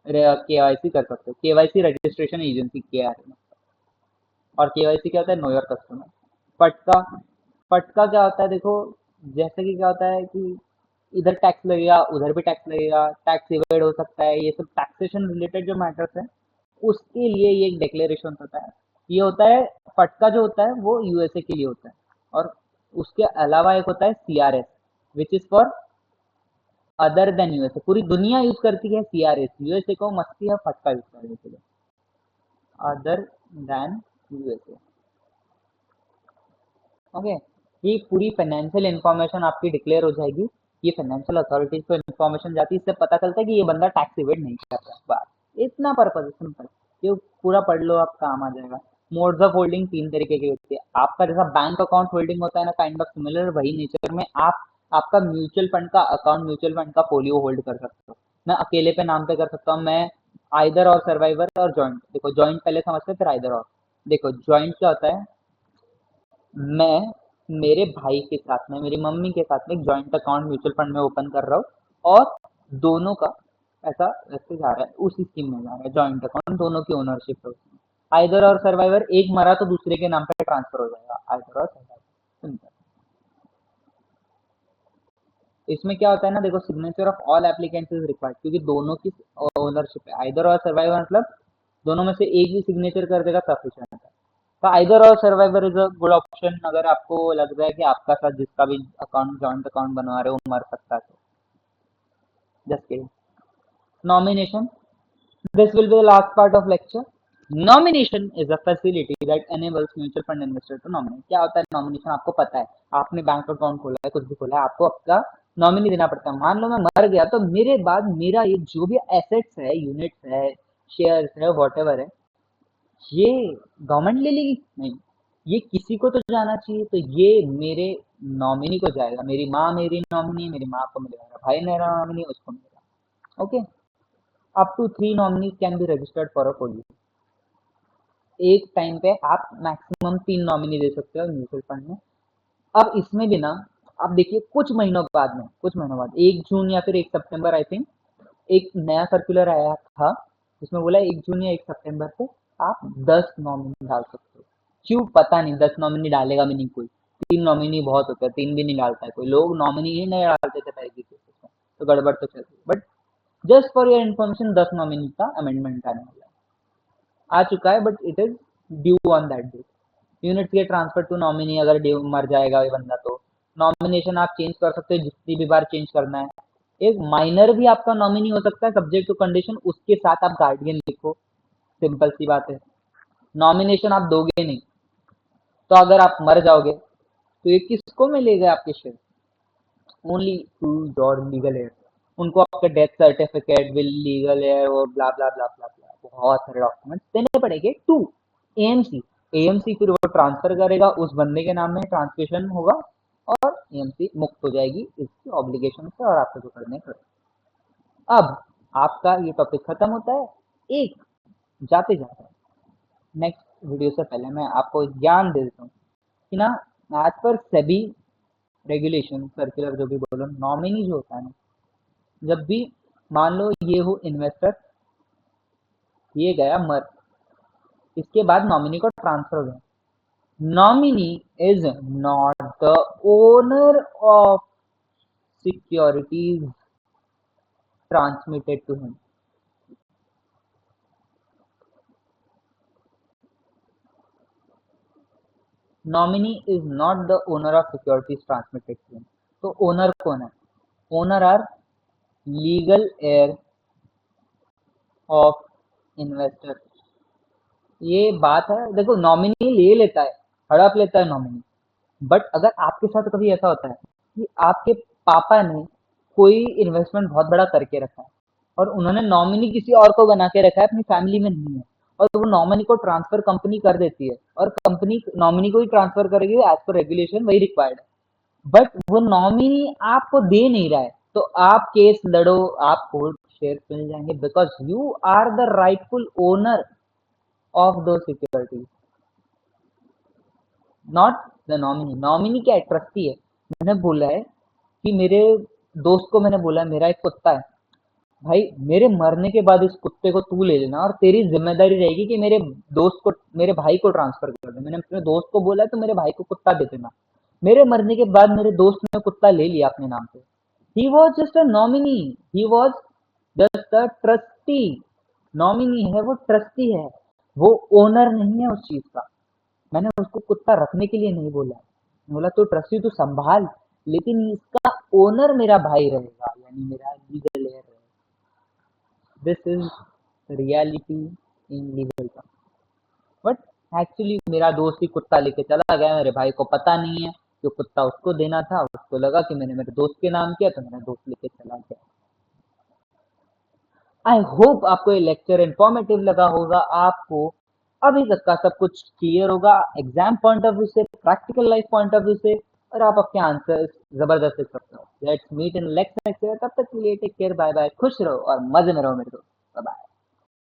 KYC कर सकते हो। KYC रजिस्ट्रेशन एजेंसी के आ रहे हैं। और KYC क्या होता है, नो योर कस्टमर। पटका, पटका क्या होता है, देखो जैसे कि क्या होता है कि इधर टैक्स लगेगा उधर भी टैक्स लगेगा, टैक्स इवेड हो सकता है, ये सब टैक्सेशन रिलेटेड जो मैटर्स है उसके लिए ये एक डिक्लेरेशन होता है। ये होता है, फटका जो होता है वो USA के लिए होता है। और उसके अलावा एक होता है CRS which is for other than USA, पूरी दुनिया यूज करती है सीआरएस, यूएसए को मस्ती या फटका यूज करने के लिए। Other than USA, okay. ये पूरी फाइनेंशियल इंफॉर्मेशन आपकी डिक्लेयर हो जाएगी, ये फाइनेंशियल अथॉरिटीज को इंफॉर्मेशन जाती है, इससे पता चलता है कि ये बंदा टैक्स इवेड नहीं कर रहा। बस इतना पर्पज है, सिंपल। ये पूरा पढ़ लो, आप काम आ जाएगा। मोड्स ऑफ होल्डिंग तीन तरीके की होती है। आपका जैसा बैंक अकाउंट होल्डिंग होता है ना, काइंड ऑफ सिमिलर वही नेचर में आप आपका म्यूचुअल फंड का अकाउंट, म्यूचुअल फंड का पोलियो होल्ड कर सकते हो। मैं अकेले पे नाम पे कर सकता हूँ, मैं आइदर और सर्वाइवर और जॉइंट। देखो जॉइंट पहले समझते हैं, फिर आइदर और। देखो जॉइंट क्या होता है, मैं मेरे भाई के साथ में, मेरी मम्मी के साथ में एक जॉइंट अकाउंट म्यूचुअल फंड में ओपन कर रहा हूँ, और दोनों का ऐसा ऐसे जा रहा है, उसी स्कीम में जा रहा है, जॉइंट अकाउंट, दोनों की ओनरशिप है उसमें। आइदर और सर्वाइवर, एक मरा तो दूसरे के नाम पे ट्रांसफर हो जाएगा, आइदर और सर्वाइवर, सिंपल। इसमें क्या होता है ना, देखो signature of all applicants is required, क्योंकि दोनों की ओनरशिप है। आइदर और सर्वाइवर मतलब दोनों में से एक भी सिग्नेचर कर देगा सफिशिएंट है। तो आइदर और survivor is a good option, अगर आपको लग रहा है कि आपका साथ जिसका भी अकाउंट, जॉइंट अकाउंट बनवा रहे हो, मर सकता है तो। Just kidding. Nomination, this will be the last part of lecture. Nomination is a facility that enables mutual fund investor to nominate. क्या होता है नॉमिनेशन, आपको पता है, आपने बैंक अकाउंट खोला है, कुछ भी खोला है, आपको आपका नॉमिनी देना पड़ता है। मान लो मैं मर गया, तो मेरे बाद मेरा ये जो भी एसेट्स है, यूनिट्स है, शेयर्स है, वॉटेवर है, ये गवर्नमेंट ले लेगी नहीं, ये किसी को तो जाना चाहिए, तो ये मेरे नॉमिनी को जाएगा। मेरी माँ मेरी नॉमिनी, मेरी माँ को मिलेगा, मेरा भाई मेरा नॉमिनी, उसको मिलेगा, okay. Up to 3 nominees can be registered for a folio. एक टाइम पे आप मैक्सिमम 3 नॉमिनी दे सकते हो म्यूचुअल फंड में। अब इसमें भी ना, आप देखिए कुछ महीनों बाद में, कुछ महीनों बाद 1 जून या फिर 1 सितंबर आई थिंक, एक नया सर्कुलर आया था, जिसमें बोला 1 जून या 1 सितंबर से आप 10 नॉमिनी डाल सकते हो। क्यों पता नहीं, 10 नॉमिनी डालेगा भी नहीं कोई, 3 नॉमिनी बहुत होता है, 3 भी नहीं डालता है कोई, लोग नॉमिनी ही नहीं डालते थे पहले की केसेस में, तो गड़बड़ तो चल रही है। But just for your information, 10 nominee का अमेंडमेंट आने वाला है, आ चुका है, but it is due on that date. Units के ट्रांसफर टू नॉमिनी, अगर ड्यू मर जाएगा ये बंदा, तो नॉमिनेशन आप चेंज कर सकते हो जितनी भी बार चेंज करना है। एक माइनर भी आपका नॉमिनी हो सकता है, सब्जेक्ट टू कंडीशन, उसके साथ आप गार्डियन लिखो, सिंपल सी बात है। नॉमिनेशन आप दोगे नहीं, तो अगर आप मर जाओगे तो ये किसको मिलेगा, आपके share? Only to your legal heir. उनको आपका death certificate, will, legal heir और ब्ला ब्ला ब्ला ब्ला ब्ला, बहुत सारे डॉक्यूमेंट्स देने पड़ेंगे टू एएमसी। एएमसी फिर वो ट्रांसफर करेगा, उस बंदे के नाम में ट्रांसमिशन होगा, और एएमसी मुक्त हो जाएगी इसकी ऑब्लिगेशन से, और आपको जो करने कर। अब आपका ये टॉपिक खत्म होता है। एक जाते जाते नेक्स्ट वीडियो से पहले मैं आपको ज्ञान दे देता हूँ कि ना, as per SEBI regulation circular जो भी बोलो, नॉमिनी जो होता है ना, जब भी मान लो ये हो इन्वेस्टर, ये गया मर, इसके बाद नॉमिनी को ट्रांसफर हो गया, nominee is not the owner of securities transmitted to him. Nominee is not the owner of securities transmitted to him. तो ओनर कौन है? Owner are legal heir of investor. ये बात है, देखो नॉमिनी ले लेता है, हड़प लेता है नॉमिनी, बट अगर आपके साथ कभी ऐसा होता है कि आपके पापा ने कोई इन्वेस्टमेंट बहुत बड़ा करके रखा है, और उन्होंने नॉमिनी किसी और को बना के रखा है, अपनी फैमिली में नहीं है, और वो नॉमिनी को ट्रांसफर कंपनी कर देती है, और कंपनी नॉमिनी को ही ट्रांसफर करेगी, एज पर रेगुलेशन वही रिक्वायर्ड है, बट वो नॉमिनी आपको दे नहीं रहा है, तो आप केस लड़ो, आपको शेयर मिल जाएंगे, because you are the rightful owner of the securities, not the nominee. Nominee क्या है? ट्रस्टी है। मैंने बोला है कि मेरे दोस्त को मैंने बोला है, मेरा एक कुत्ता है भाई, मेरे मरने के बाद इस कुत्ते को तू ले लेना, और तेरी जिम्मेदारी रहेगी कि मेरे दोस्त को, मेरे भाई को ट्रांसफर कर दे। मैंने अपने दोस्त को बोला है, तो मेरे भाई को कुत्ता दे देना। मेरे मरने के बाद मेरे दोस्त ने कुत्ता ले लिया अपने नाम पे। He was just a nominee, he was just a trustee. Nominee है वो, ट्रस्टी है, वो ओनर नहीं है उस चीज का। मैंने उसको कुत्ता रखने के लिए नहीं बोला, बोला तो ट्रस्टी तू संभाल, लेकिन इसका ओनर मेरा भाई रहेगा, यानी मेरा लीगल हेयर है। This is reality in legal term. But actually मेरा दोस्त ही कुत्ता लेके चला गया, मेरे भाई को पता नहीं है, जो कुत्ता उसको देना था उसको लगा कि मैंने मेरे दोस्त के नाम किया, तो मेरा दोस्त लेके चला गया। आई होप आपको ये लेक्चर इंफॉर्मेटिव लगा होगा, आपको अभी तक का सब कुछ क्लियर होगा एग्जाम पॉइंट ऑफ व्यू से, practical life point of view से, और आप अपने आंसर जबरदस्त लिख सकते हो। Let's meet in next lecture, तब तक के लिए टेक केयर, बाय बाय, खुश रहो और मजे में रहो मेरे दोस्त।